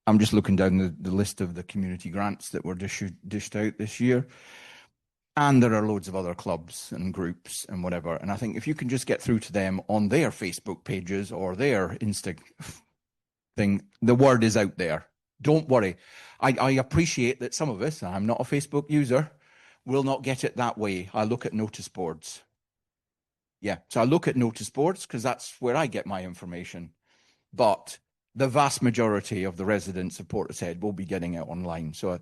I'm just looking down the list of the community grants that were dished out this year. And there are loads of other clubs and groups and whatever. And I think if you can just get through to them on their Facebook pages or their Insta thing, the word is out there. Don't worry. I appreciate that some of us, I'm not a Facebook user, will not get it that way. I look at notice boards. Yeah, so I look at notice boards because that's where I get my information. But the vast majority of the residents of Portishead will be getting it online. So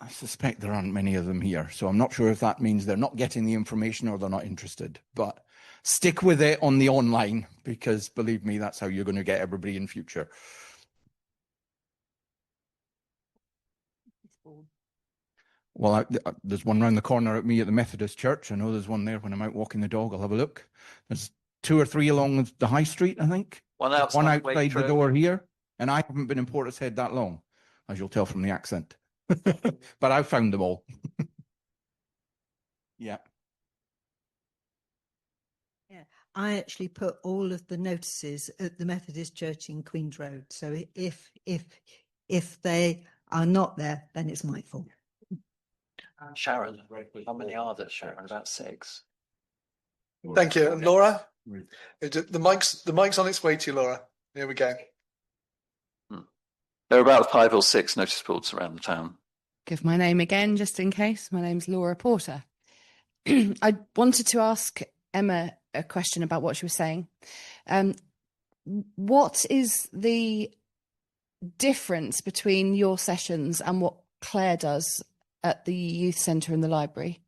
I suspect there aren't many of them here. So I'm not sure if that means they're not getting the information or they're not interested. But stick with it on the online because, believe me, that's how you're going to get everybody in future. Well, there's one round the corner at me at the Methodist Church. I know there's one there when I'm out walking the dog. I'll have a look. There's 2 or 3 along the high street, I think. One outside the door here. And I haven't been in Portishead that long, as you'll tell from the accent. But I've found them all. Yeah. Yeah. I actually put all of the notices at the Methodist Church in Queen's Road. So if they are not there, then it's my fault. Sharon, how many are there, Sharon? About 6. Thank you. And Laura? The mic's on its way to you, Laura. Here we go. There are about 5 or 6 notice boards around the town. Give my name again, just in case. My name's Laura Porter. I wanted to ask Emma a question about what she was saying. What is the difference between your sessions and what Claire does at the youth centre in the library?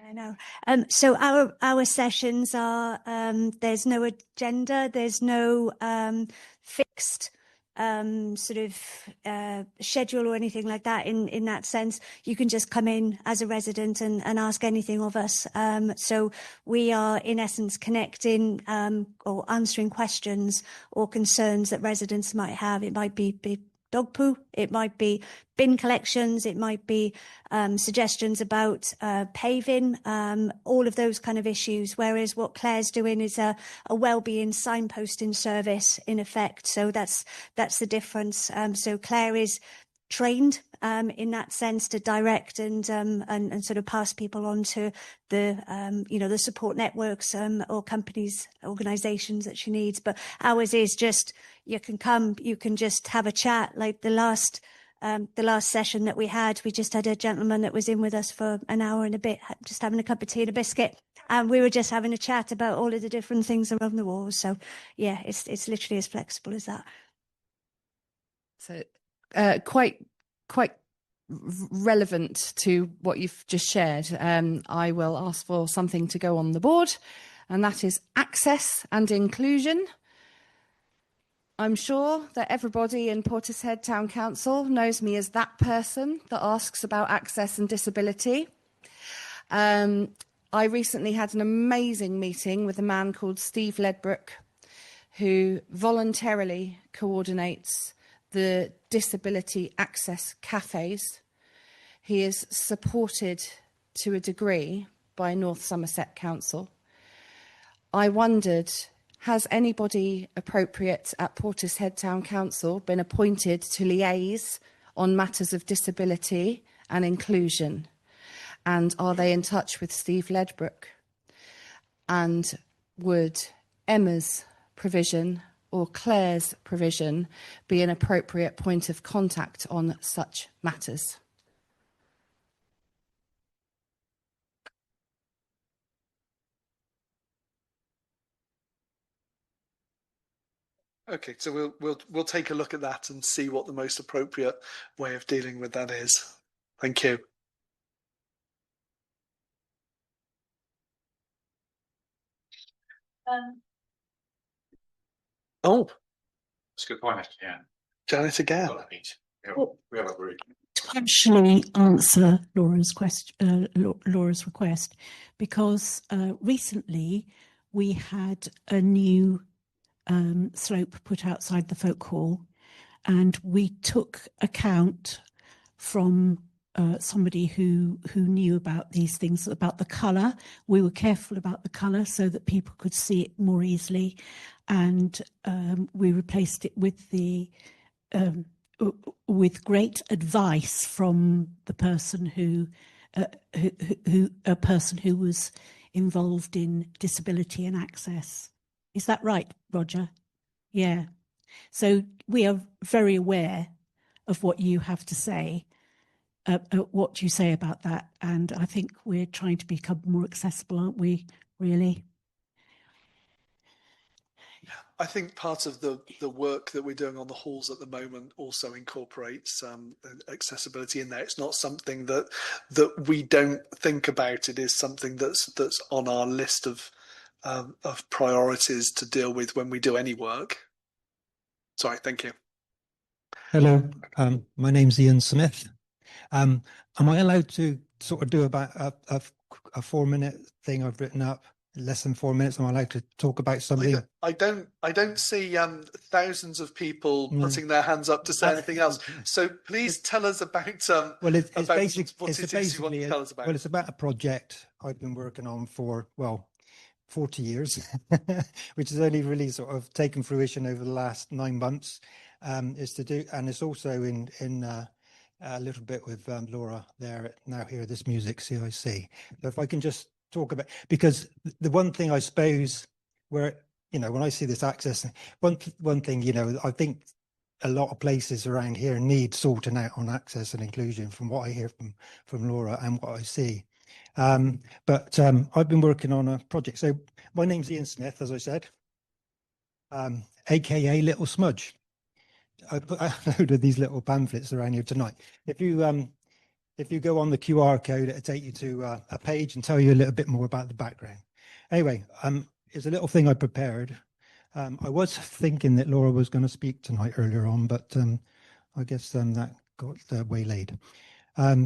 I know. So our sessions are there's no agenda, there's no fixed sort of schedule or anything like that in that sense. You can just come in as a resident and ask anything of us. So we are in essence connecting or answering questions or concerns that residents might have. It might be dog poo, it might be bin collections, it might be suggestions about paving, all of those kind of issues. Whereas what Claire's doing is a wellbeing signposting service in effect. So that's the difference. So Claire is trained in that sense to direct and sort of pass people on to the support networks or companies, organisations that she needs. But ours is just you can come, you can just have a chat. Like the last session that we had just had a gentleman that was in with us for an hour and a bit, just having a cup of tea and a biscuit, and we were just having a chat about all of the different things around the walls. So yeah, it's literally as flexible as that. So quite relevant to what you've just shared. I will ask for something to go on the board, and that is access and inclusion. I'm sure that everybody in Portishead Town Council knows me as that person that asks about access and disability. I recently had an amazing meeting with a man called Steve Ledbrook, who voluntarily coordinates the disability access cafes. He is supported to a degree by North Somerset Council. I wondered, has anybody appropriate at Portishead Town Council been appointed to liaise on matters of disability and inclusion? And are they in touch with Steve Ledbrook? And would Emma's provision or Claire's provision be an appropriate point of contact on such matters? Okay, so we'll take a look at that and see what the most appropriate way of dealing with that is. Thank you. Oh, That's a good point, yeah. Janet again. We have a group. To actually answer Laura's question, Laura's request, because recently we had a new slope put outside the folk hall, and we took account from somebody who knew about these things, about the colour. We were careful about the colour so that people could see it more easily, and we replaced it with the with great advice from the person who a person who was involved in disability and access. Is that right, Roger? Yeah. So we are very aware of what you have to say, what you say about that. And I think we're trying to become more accessible, aren't we, really? I think part of the work that we're doing on the halls at the moment also incorporates accessibility in there. It's not something that we don't think about. It is something that's on our list of priorities to deal with when we do any work. Sorry, thank you. Hello, my name's Ian Smith. Am I allowed to sort of do about a 4-minute thing I've written up? Less than 4 minutes. Am I allowed to talk about something? I don't see thousands of people putting their hands up to say anything else. So please tell us about well, it's about basically what it is you want to tell us about. Well, it's about a project I've been working on for 40 years, which has only really sort of taken fruition over the last 9 months. Is to do, and it's also in a little bit with Laura there. Now hear this music, CIC. So if I can just talk about, because the one thing I suppose where, when I see this access, one thing, I think a lot of places around here need sorting out on access and inclusion from what I hear from Laura and what I see. But I've been working on a project. So my name's Ian Smith, as I said, aka Little Smudge. I put a load of these little pamphlets around here tonight. If you go on the QR code, it'll take you to a page and tell you a little bit more about the background. Anyway, it's a little thing I prepared. I was thinking that Laura was going to speak tonight earlier on, but I guess that got waylaid.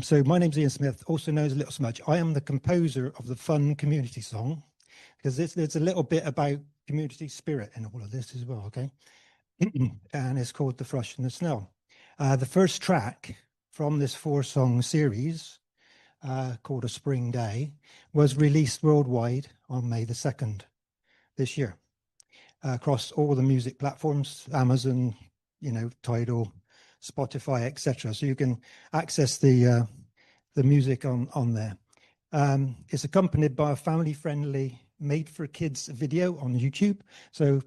So my name's Ian Smith, also known as Little Smudge. I am the composer of the fun community song, because there's a little bit about community spirit in all of this as well, okay? And it's called The Thrush and the Snail. The first track from this 4-song series, called A Spring Day, was released worldwide on May the 2nd this year, across all the music platforms, Amazon, Tidal, Spotify, etc. So you can access the music on there. It's accompanied by a family-friendly made-for-kids video on YouTube, so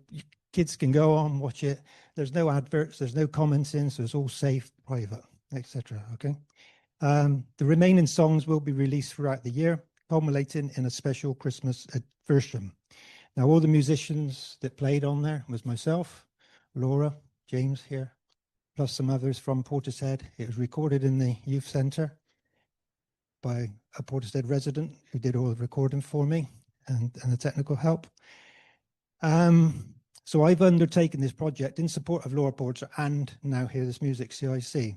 kids can go on, watch it. There's no adverts, there's no comments in, so it's all safe, private, etc. Okay. The remaining songs will be released throughout the year, culminating in a special Christmas version. Now, all the musicians that played on there was myself, Laura, James here, plus some others from Portishead. It was recorded in the youth centre by a Portishead resident who did all the recording for me and the technical help. So I've undertaken this project in support of Laura Porter and Now Hear This Music CIC.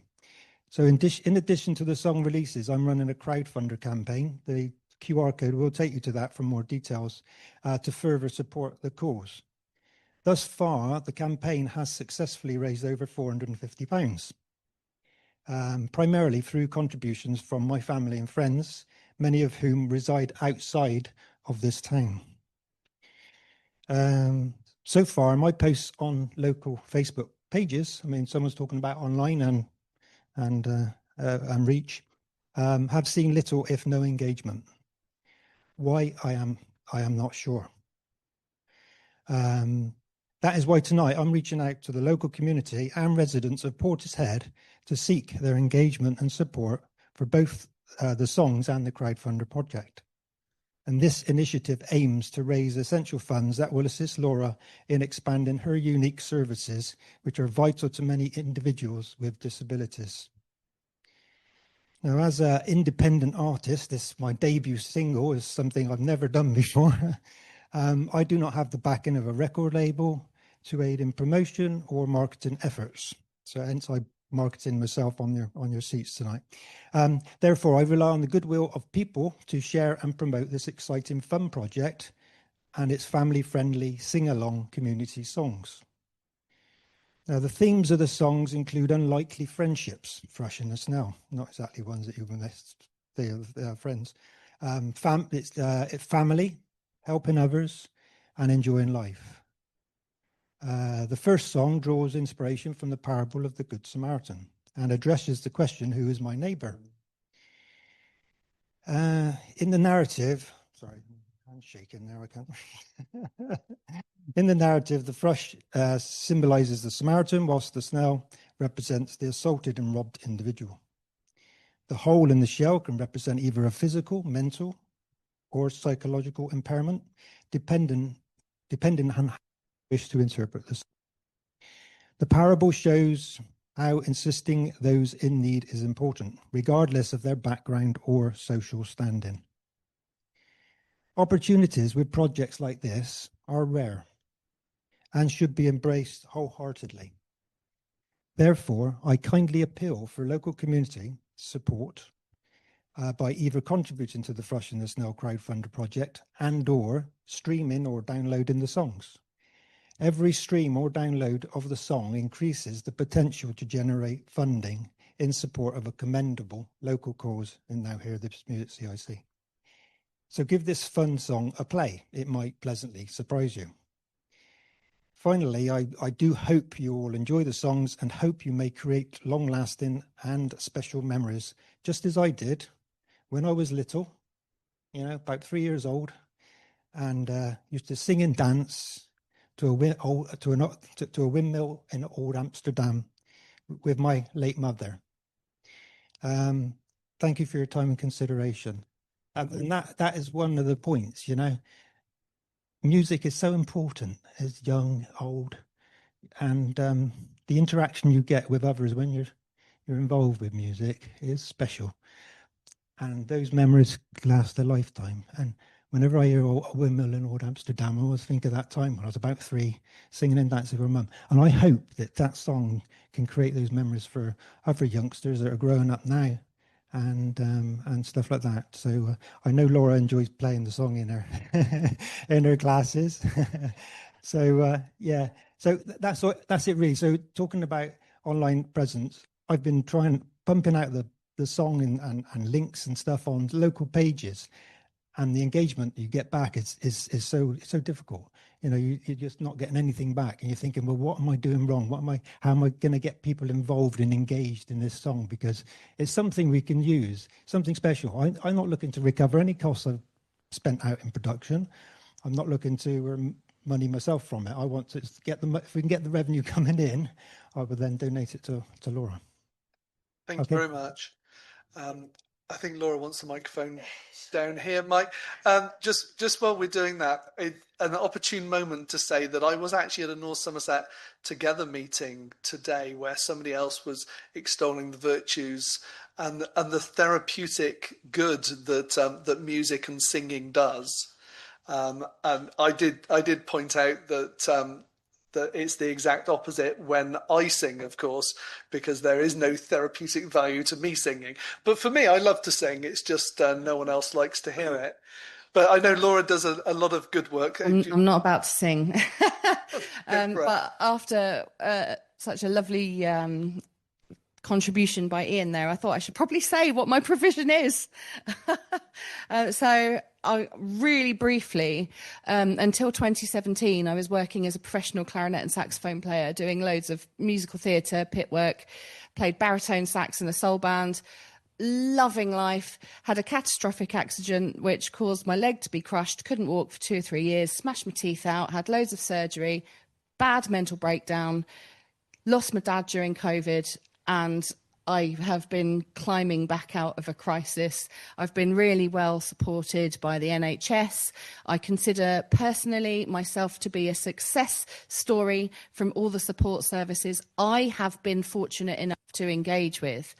So in addition to the song releases, I'm running a crowdfunder campaign. The QR code will take you to that for more details to further support the cause. Thus far, the campaign has successfully raised over £450, primarily through contributions from my family and friends, many of whom reside outside of this town. So far, my posts on local Facebook pages, I mean, someone's talking about online and reach, have seen little, if no, engagement. Why I am not sure. That is why tonight I'm reaching out to the local community and residents of Portishead to seek their engagement and support for both the songs and the crowdfunder project. And this initiative aims to raise essential funds that will assist Laura in expanding her unique services, which are vital to many individuals with disabilities. Now, as an independent artist, my debut single is something I've never done before. I do not have the backing of a record label to aid in promotion or marketing efforts. So hence I marketing myself on your seats tonight. Therefore, I rely on the goodwill of people to share and promote this exciting fun project and its family-friendly sing-along community songs. Now, the themes of the songs include unlikely friendships, thrush in the snow, not exactly ones that you would they are friends. It's family, helping others, and enjoying life. The first song draws inspiration from the parable of the Good Samaritan and addresses the question, who is my neighbor? In the narrative, sorry, I'm shaking there, I can't. In the narrative, the thrush symbolizes the Samaritan, whilst the snail represents the assaulted and robbed individual. The hole in the shell can represent either a physical, mental, or psychological impairment, depending on how you wish to interpret this. The parable shows how insisting those in need is important, regardless of their background or social standing. Opportunities with projects like this are rare and should be embraced wholeheartedly. Therefore, I kindly appeal for local community support by either contributing to the Thrush in the Snow crowdfunder project and/or streaming or downloading the songs. Every stream or download of the song increases the potential to generate funding in support of a commendable local cause in Now Hear This Music CIC. So give this fun song a play. It might pleasantly surprise you. Finally, I do hope you all enjoy the songs and hope you may create long-lasting and special memories, just as I did when I was little, about 3 years old, and used to sing and dance to a windmill in Old Amsterdam with my late mother. Thank you for your time and consideration. And that is one of the points, music is so important as young, old, and the interaction you get with others when you're involved with music is special. And those memories last a lifetime. And whenever I hear a windmill in Old Amsterdam, I always think of that time when I was about 3, singing and dancing with my mum. And I hope that song can create those memories for other youngsters that are growing up now, and stuff like that. So I know Laura enjoys playing the song in her in her classes. So yeah, so that's it really. So talking about online presence, I've been pumping out the song and links and stuff on local pages, and the engagement you get back is so difficult. You're just not getting anything back, and you're thinking, well, what am I doing wrong? How am I going to get people involved and engaged in this song? Because it's something we can use, something special. I'm not looking to recover any costs I've spent out in production. I'm not looking to earn money myself from it. I want to get if we can get the revenue coming in, I will then donate it to Laura. Thank you very much. I think Laura wants the microphone down here, Mike. Just while we're doing that, an opportune moment to say that I was actually at a North Somerset Together meeting today where somebody else was extolling the virtues and the therapeutic good that music and singing does. And I did point out that that it's the exact opposite when I sing, of course, because there is no therapeutic value to me singing. But for me, I love to sing. It's just no one else likes to hear it. But I know Laura does a lot of good work. I'm not about to sing. Go for it. But after such a lovely contribution by Ian there, I thought I should probably say what my provision is. So I really briefly, until 2017, I was working as a professional clarinet and saxophone player, doing loads of musical theatre, pit work, played baritone sax in a soul band, loving life, had a catastrophic accident which caused my leg to be crushed, couldn't walk for 2 or 3 years, smashed my teeth out, had loads of surgery, bad mental breakdown, lost my dad during COVID, and I have been climbing back out of a crisis. I've been really well supported by the NHS. I consider personally myself to be a success story from all the support services I have been fortunate enough to engage with.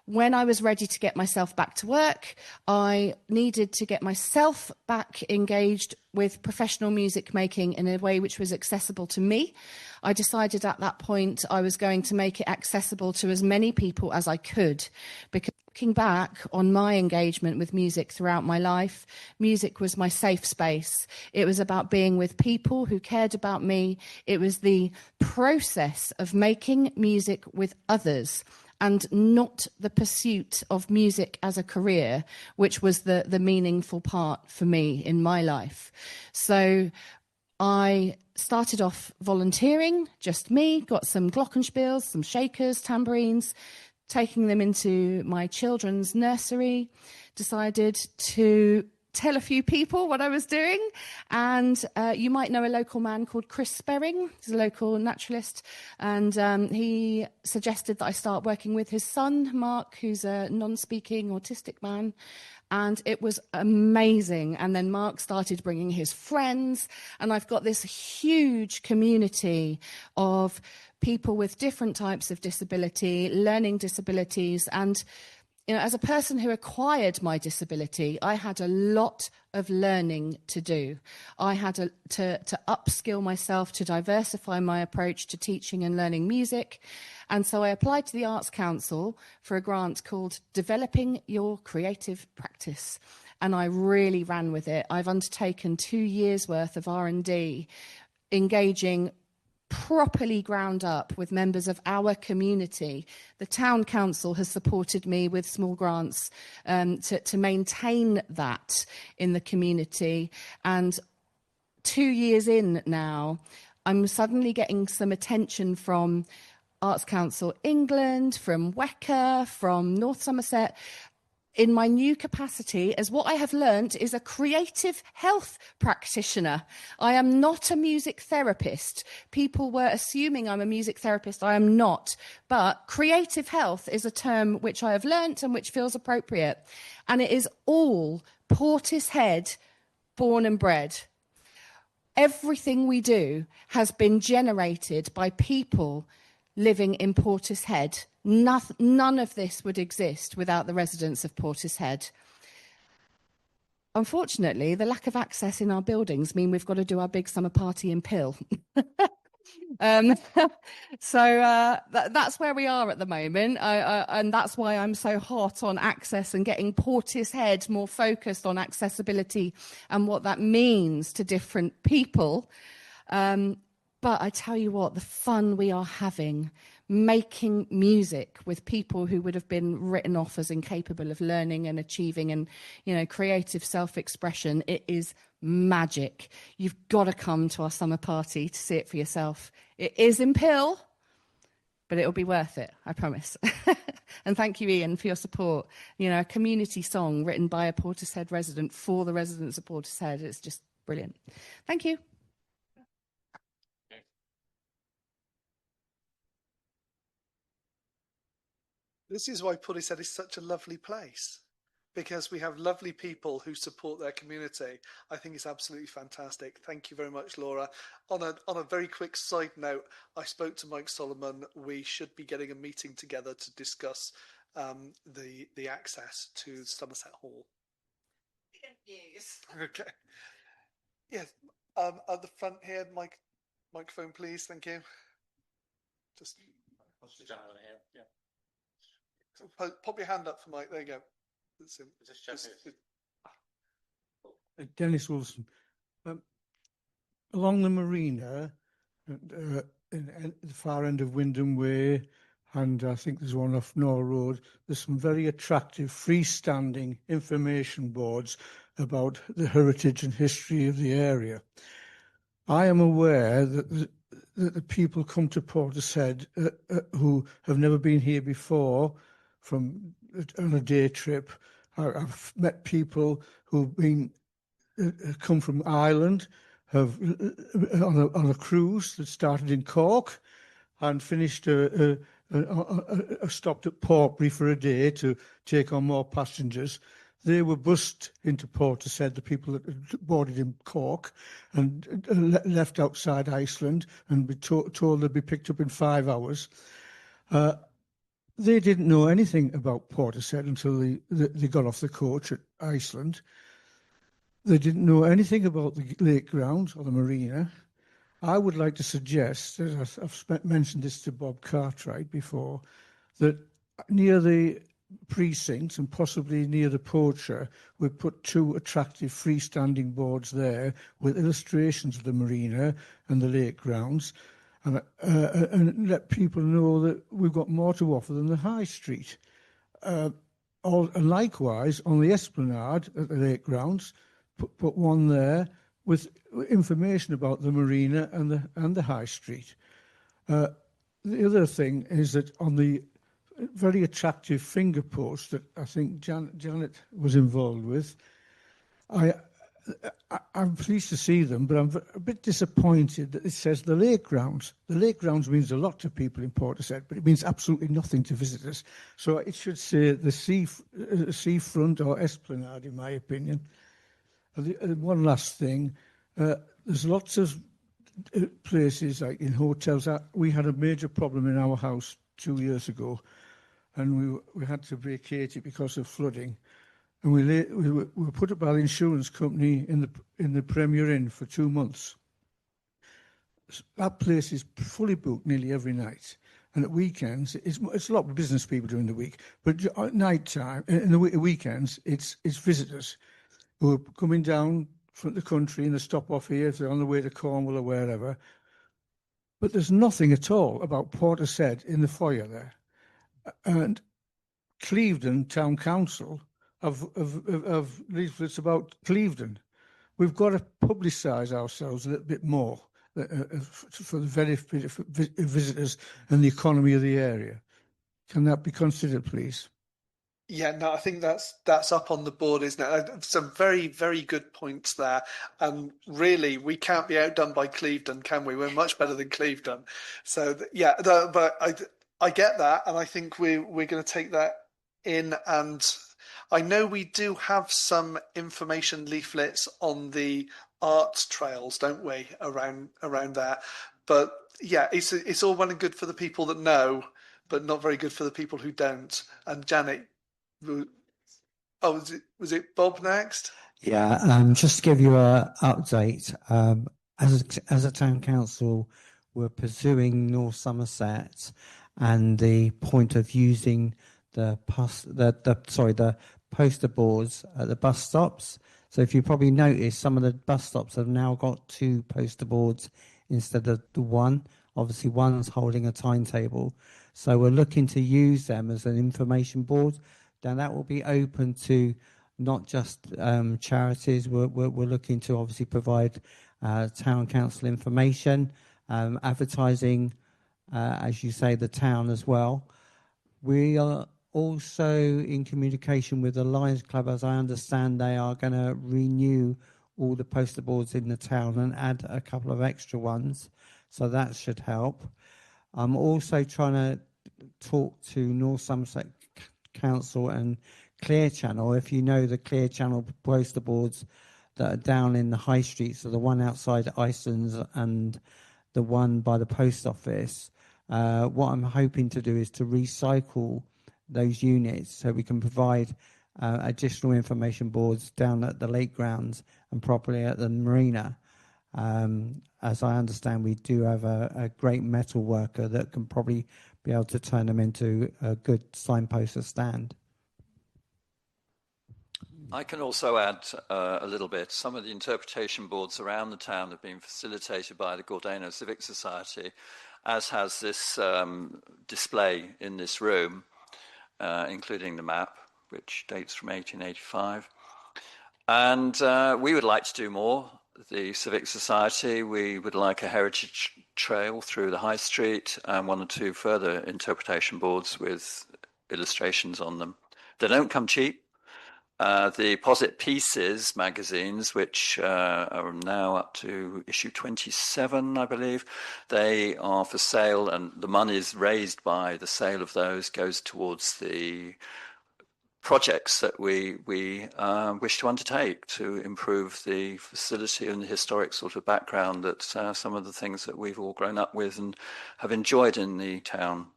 When I was ready to get myself back to work, I needed to get myself back engaged with professional music making in a way which was accessible to me. I decided at that point I was going to make it accessible to as many people as I could, because looking back on my engagement with music throughout my life, music was my safe space. It was about being with people who cared about me. It was the process of making music with others, and not the pursuit of music as a career, which was the meaningful part for me in my life. So I started off volunteering, just me, got some glockenspiels, some shakers, tambourines, taking them into my children's nursery, decided to tell a few people what I was doing. And you might know a local man called Chris Sperring. He's a local naturalist. And he suggested that I start working with his son, Mark, who's a non-speaking autistic man. And it was amazing. And then Mark started bringing his friends. And I've got this huge community of people with different types of disability, learning disabilities. And you know, as a person who acquired my disability, I had a lot of learning to do. I had to upskill myself, to diversify my approach to teaching and learning music. And so I applied to the Arts Council for a grant called Developing Your Creative Practice. And I really ran with it. I've undertaken 2 years worth of R&D, engaging properly ground up with members of our community. The town council has supported me with small grants to maintain that in the community. And 2 years in now, I'm suddenly getting some attention from Arts Council England, from WECA, from North Somerset, in my new capacity as what I have learnt is a creative health practitioner. I am not a music therapist. People were assuming I'm a music therapist. I am not. But creative health is a term which I have learnt and which feels appropriate. And it is all Portishead born and bred. Everything we do has been generated by people living in Portishead. None of this would exist without the residents of Portishead. Unfortunately, the lack of access in our buildings mean we've got to do our big summer party in Pill. So that's where we are at the moment, and that's why I'm so hot on access and getting Portishead more focused on accessibility and what that means to different people. But I tell you what, the fun we are having making music with people who would have been written off as incapable of learning and achieving and, you know, creative self-expression, it is magic. You've got to come to our summer party to see it for yourself. It is in Pill, but it'll be worth it, I promise. And thank you, Ian, for your support. You know, a community song written by a Portishead resident for the residents of Portishead. It's just brilliant. Thank you. This is why Portishead is such a lovely place, because we have lovely people who support their community. I think it's absolutely fantastic. Thank you very much, Laura. On a very quick side note, I spoke to Mike Solomon. We should be getting a meeting together to discuss the access to Somerset Hall. News. Okay. Yes. At the front here, Mike. Microphone, please. Thank you. Just pop your hand up for Mike. There you go. Dennis Wilson. Along the marina, in the far end of Wyndham Way, and I think there's one off Knorr Road, there's some very attractive freestanding information boards about the heritage and history of the area. I am aware that the people come to Portishead who have never been here before on a day trip. I've met people who've come from Ireland, have on a cruise that started in Cork and finished stopped at Portbury for a day to take on more passengers. They were bussed into Portishead, the people that boarded in Cork, and left outside Iceland and be told they'd be picked up in 5 hours. They didn't know anything about Portishead until they got off the coach at Iceland. They didn't know anything about the lake grounds or the marina. I would like to suggest, as I've mentioned this to Bob Cartwright before, that near the precinct and possibly near the poacher, we put 2 attractive freestanding boards there with illustrations of the marina and the lake grounds, and let people know that we've got more to offer than the high street. And likewise, on the esplanade at the lake grounds, put one there with information about the marina and the high street. The other thing is that on the very attractive finger post that I think Janet was involved with, I'm pleased to see them, but I'm a bit disappointed that it says the lake grounds. The lake grounds means a lot to people in Portishead, but it means absolutely nothing to visitors. So it should say the seafront or esplanade, in my opinion. And one last thing, there's lots of places like in hotels. We had a major problem in our house 2 years ago, and we had to vacate it because of flooding. And we were put up by the insurance company in the Premier Inn for 2 months. That place is fully booked nearly every night. And at weekends, it's a lot of business people during the week, but at night time, in the weekends, it's visitors who are coming down from the country and they stop off here if they're on the way to Cornwall or wherever. But there's nothing at all about Portishead in the foyer there. And Clevedon Town Council have leaflets about Clevedon. We've got to publicise ourselves a little bit more for the visitors and the economy of the area. Can that be considered, please? Yeah, no, I think that's up on the board, isn't it? Some very, very good points there. And really, we can't be outdone by Clevedon, can we? We're much better than Clevedon. So but I get that, and I think we're going to take that in. And I know we do have some information leaflets on the art trails, don't we, around there? But yeah, it's all well and good for the people that know, but not very good for the people who don't. And Janet. Oh, was it Bob next? Yeah, just to give you an update, as a town council, we're pursuing North Somerset and the point of using the poster boards at the bus stops. So if you probably notice, some of the bus stops have now got 2 poster boards instead of the one. Obviously, one's holding a timetable. So we're looking to use them as an information board. Now that will be open to not just charities. We're looking to obviously provide town council information, advertising, as you say, the town as well. We are also in communication with the Lions Club. As I understand, they are going to renew all the poster boards in the town and add a couple of extra ones. So that should help. I'm also trying to talk to North Somerset Council and Clear Channel. If you know the Clear Channel poster boards that are down in the high street, so the one outside Iceland's and the one by the post office, what I'm hoping to do is to recycle those units so we can provide additional information boards down at the lake grounds and properly at the marina. As I understand, we do have a great metal worker that can probably be able to turn them into a good signposter stand. I can also add a little bit. Some of the interpretation boards around the town have been facilitated by the Gordano Civic Society, as has this display in this room, including the map, which dates from 1885. And we would like to do more. The Civic Society, we would like a heritage trail through the High Street and 1 or 2 further interpretation boards with illustrations on them. They don't come cheap. The Posit Pieces magazines, which are now up to issue 27, I believe, they are for sale, and the money raised by the sale of those goes towards the projects that we wish to undertake to improve the facility and the historic sort of background that some of the things that we've all grown up with and have enjoyed in the town.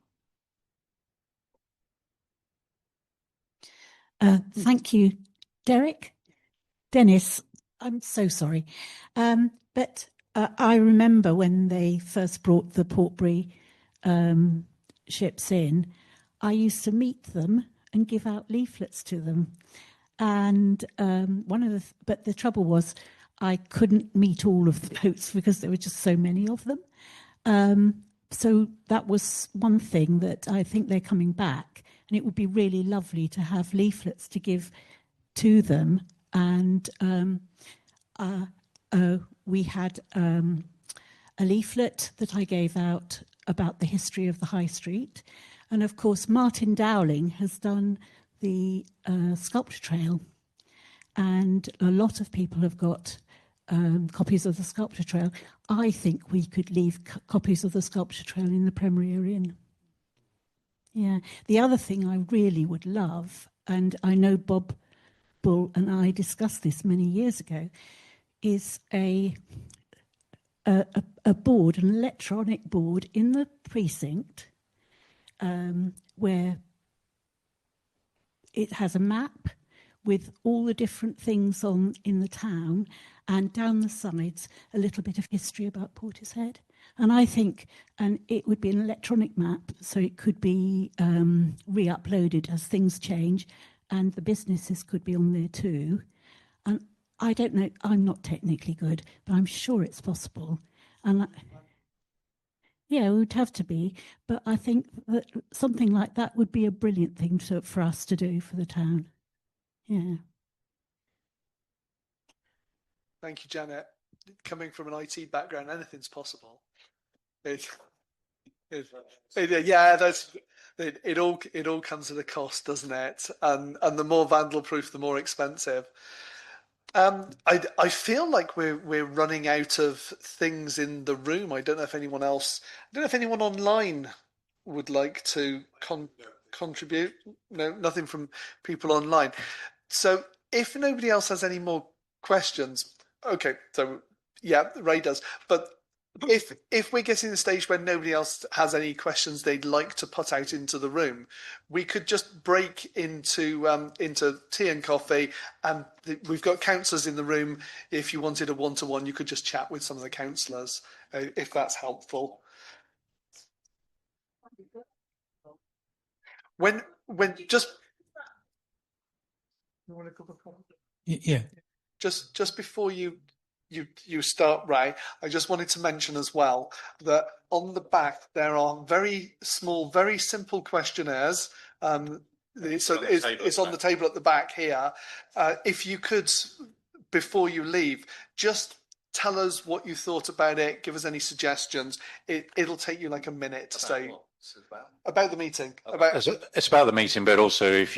Thank you, Derek. Dennis, I'm so sorry. But I remember when they first brought the Portbury ships in, I used to meet them and give out leaflets to them. And but the trouble was I couldn't meet all of the boats because there were just so many of them. So that was one thing that I think they're coming back. And it would be really lovely to have leaflets to give to them. And we had a leaflet that I gave out about the history of the High Street. And of course, Martin Dowling has done the sculpture trail. And a lot of people have got copies of the sculpture trail. I think we could leave copies of the sculpture trail in the Premier Inn. Yeah. The other thing I really would love, and I know Bob Bull and I discussed this many years ago, is a board, an electronic board in the precinct where it has a map with all the different things on in the town, and down the sides a little bit of history about Portishead. And I think, and it would be an electronic map, so it could be re-uploaded as things change, and the businesses could be on there too. And I don't know, I'm not technically good, but I'm sure it's possible. And yeah, it would have to be, but I think that something like that would be a brilliant thing for us to do for the town. Yeah. Thank you, Janet. Coming from an IT background, anything's possible. It all comes at a cost, doesn't it? And the more vandal-proof, the more expensive. I feel like we're running out of things in the room. I don't know if anyone online would like to contribute. No, nothing from people online. So if nobody else has any more questions, okay. So yeah, Ray does. But if we're getting to the stage where nobody else has any questions they'd like to put out into the room, we could just break into tea and coffee, and we've got councillors in the room. If you wanted a one-to-one, you could just chat with some of the councillors, if that's helpful. When just you want a cup of coffee? Yeah. Just before you start, Ray, I just wanted to mention as well that on the back there are very small, very simple questionnaires. It's on the table at the back here. If you could, before you leave, just tell us what you thought about it, give us any suggestions. It'll take you like a minute to say about the meeting. It's about the meeting, but also if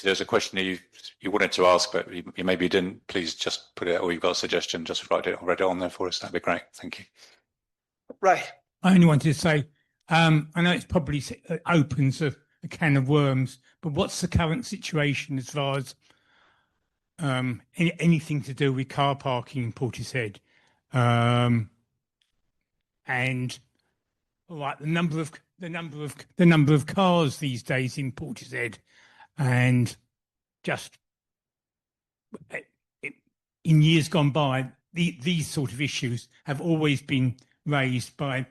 there's a question you wanted to ask, but you maybe didn't, please just put it, or you've got a suggestion, just write it on there for us. That'd be great. Thank you. Right. I only wanted to say, I know it's probably opens a can of worms, but what's the current situation as far as anything to do with car parking in Portishead? And like the number of cars these days in Portishead, and just in years gone by, these sort of issues have always been raised by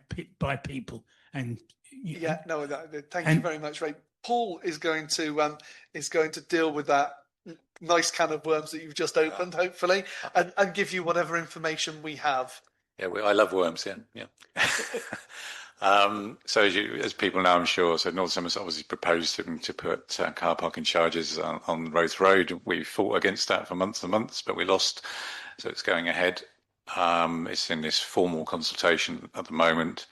people, and yeah, no, thank you very much, Ray. Paul is going to deal with that nice can of worms that you've just opened, hopefully, and give you whatever information we have. Yeah, I love worms. Yeah. So as people know, I'm sure, so North Somerset obviously proposed to put car parking charges on Roath Road. We fought against that for months and months, but we lost. So it's going ahead. It's in this formal consultation at the moment.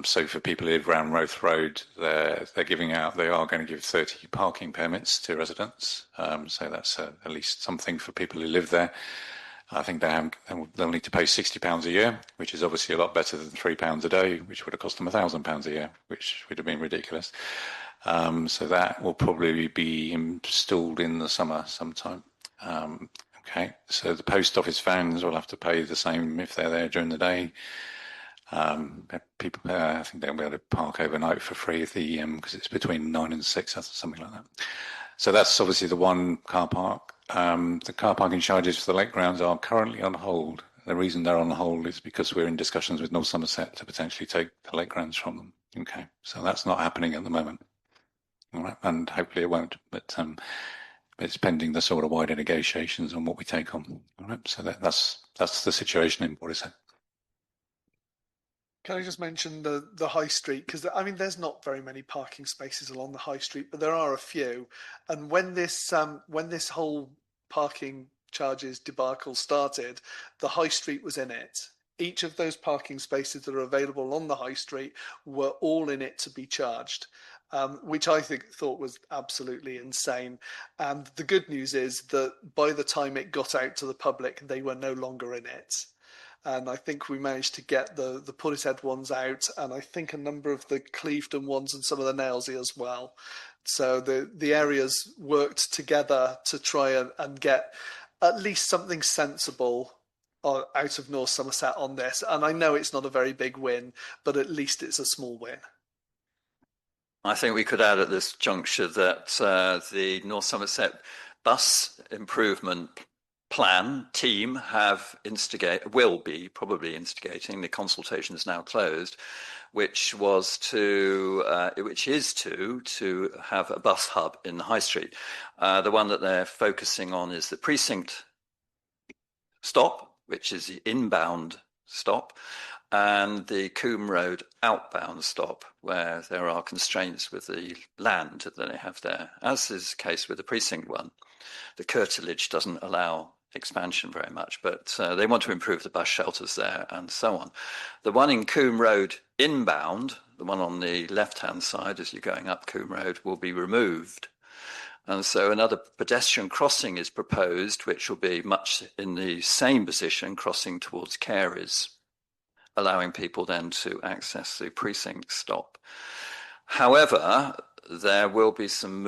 So for people who live around Roath Road, they are going to give 30 parking permits to residents. So that's at least something for people who live there. I think they'll need to pay £60 a year, which is obviously a lot better than £3 a day, which would have cost them £1,000 a year, which would have been ridiculous. So that will probably be installed in the summer sometime. Okay, so the post office vans will have to pay the same if they're there during the day. People, I think they'll be able to park overnight for free because it's between 9 and 6, something like that. So that's obviously the one car park. The car parking charges for the lake grounds are currently on hold. The reason they're on hold is because we're in discussions with North Somerset to potentially take the lake grounds from them. Okay, so that's not happening at the moment. All right, and hopefully it won't, but it's pending the sort of wider negotiations on what we take on. All right, so that's the situation in Portishead. Can I just mention the high street? Because I mean, there's not very many parking spaces along the high street, but there are a few. And when this whole parking charges debacle started, the high street was in it. Each of those parking spaces that are available on the high street were all in it to be charged, which I thought was absolutely insane. And the good news is that by the time it got out to the public, they were no longer in it. And I think we managed to get the Portishead ones out, and I think a number of the Clevedon ones and some of the Nailsea as well. So the areas worked together to try and get at least something sensible out of North Somerset on this. And I know it's not a very big win, but at least it's a small win. I think we could add at this juncture that the North Somerset bus improvement plan team will be probably instigating, the consultation is now closed, which is to have a bus hub in the high street. The one that they're focusing on is the precinct stop, which is the inbound stop, and the Coombe Road outbound stop, where there are constraints with the land that they have there, as is the case with the precinct one. The curtilage doesn't allow expansion very much, but they want to improve the bus shelters there and so on. The one in Coombe Road inbound, the one on the left-hand side as you're going up Coombe Road, will be removed. And so another pedestrian crossing is proposed, which will be much in the same position, crossing towards Carey's, allowing people then to access the precinct stop. However, there will be some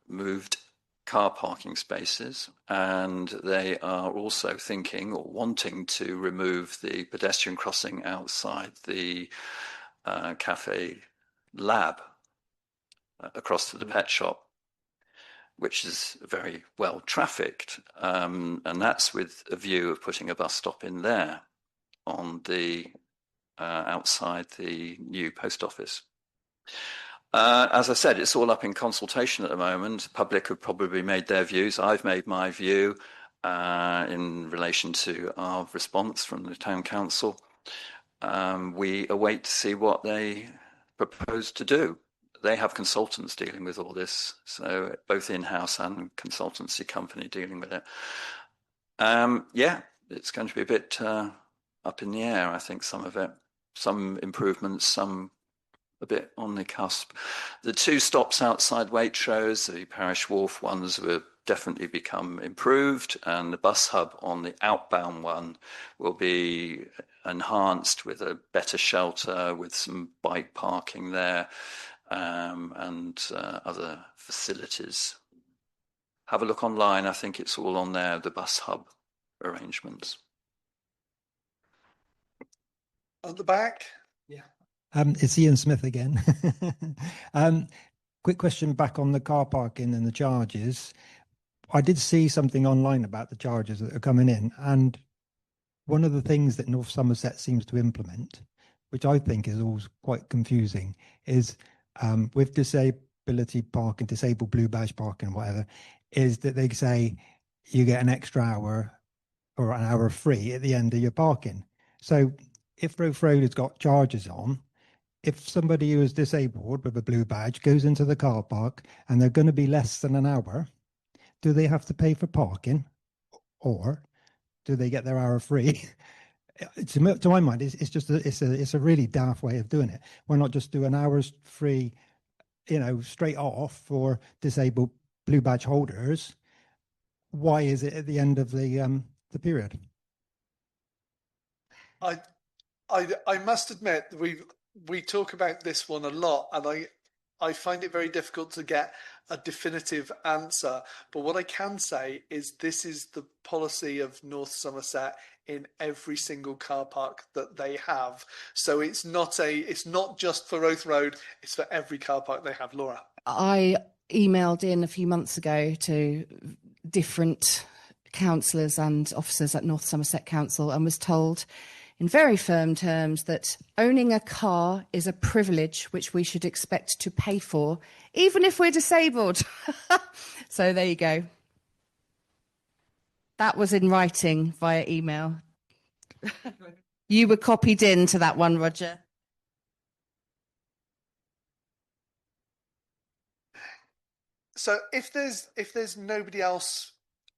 moved car parking spaces, and they are also thinking or wanting to remove the pedestrian crossing outside the cafe lab across to the pet shop, which is very well trafficked, and that's with a view of putting a bus stop in there on the outside the new post office. As I said, it's all up in consultation at the moment. The public have probably made their views. I've made my view in relation to our response from the town council. We await to see what they propose to do. They have consultants dealing with all this, so both in-house and consultancy company dealing with it. Yeah, it's going to be a bit up in the air, I think, some of it. Some improvements, some a bit on the cusp. The two stops outside Waitrose, the Parish Wharf ones, will definitely become improved, and the bus hub on the outbound one will be enhanced with a better shelter, with some bike parking there, and other facilities. Have a look online. I think it's all on there, the bus hub arrangements. At the back? Yeah. It's Ian Smith again. Quick question back on the car parking and the charges. I did see something online about the charges that are coming in, and one of the things that North Somerset seems to implement, which I think is always quite confusing, is with disability parking, disabled blue badge parking, whatever, is that they say you get an extra hour or an hour free at the end of your parking. So if Road Road has got charges on, if somebody who is disabled with a blue badge goes into the car park and they're going to be less than an hour, do they have to pay for parking, or do they get their hour free? To my mind, it's just it's a really daft way of doing it. Why not just do an hour's free, straight off for disabled blue badge holders? Why is it at the end of the period? I must admit we talk about this one a lot, and I find it very difficult to get a definitive answer. But what I can say is this is the policy of North Somerset in every single car park that they have. So it's not just for Oath Road, it's for every car park they have. Laura. I emailed in a few months ago to different councillors and officers at North Somerset Council and was told in very firm terms that owning a car is a privilege which we should expect to pay for, even if we're disabled. So there you go. That was in writing via email. You were copied into that one, Roger. So if there's nobody else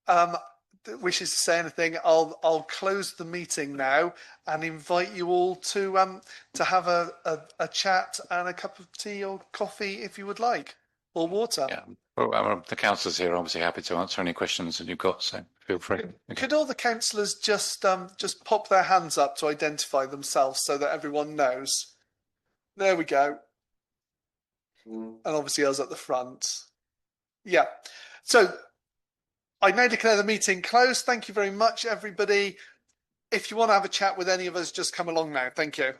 that wishes to say anything, I'll close the meeting now and invite you all to have a chat and a cup of tea or coffee if you would like, or water. Yeah. Well, the councillors here are obviously happy to answer any questions that you've got, so feel free. Could all the councillors just pop their hands up to identify themselves so that everyone knows? There we go. And obviously us at the front. Yeah. So I now declare the meeting closed. Thank you very much, everybody. If you want to have a chat with any of us, just come along now. Thank you.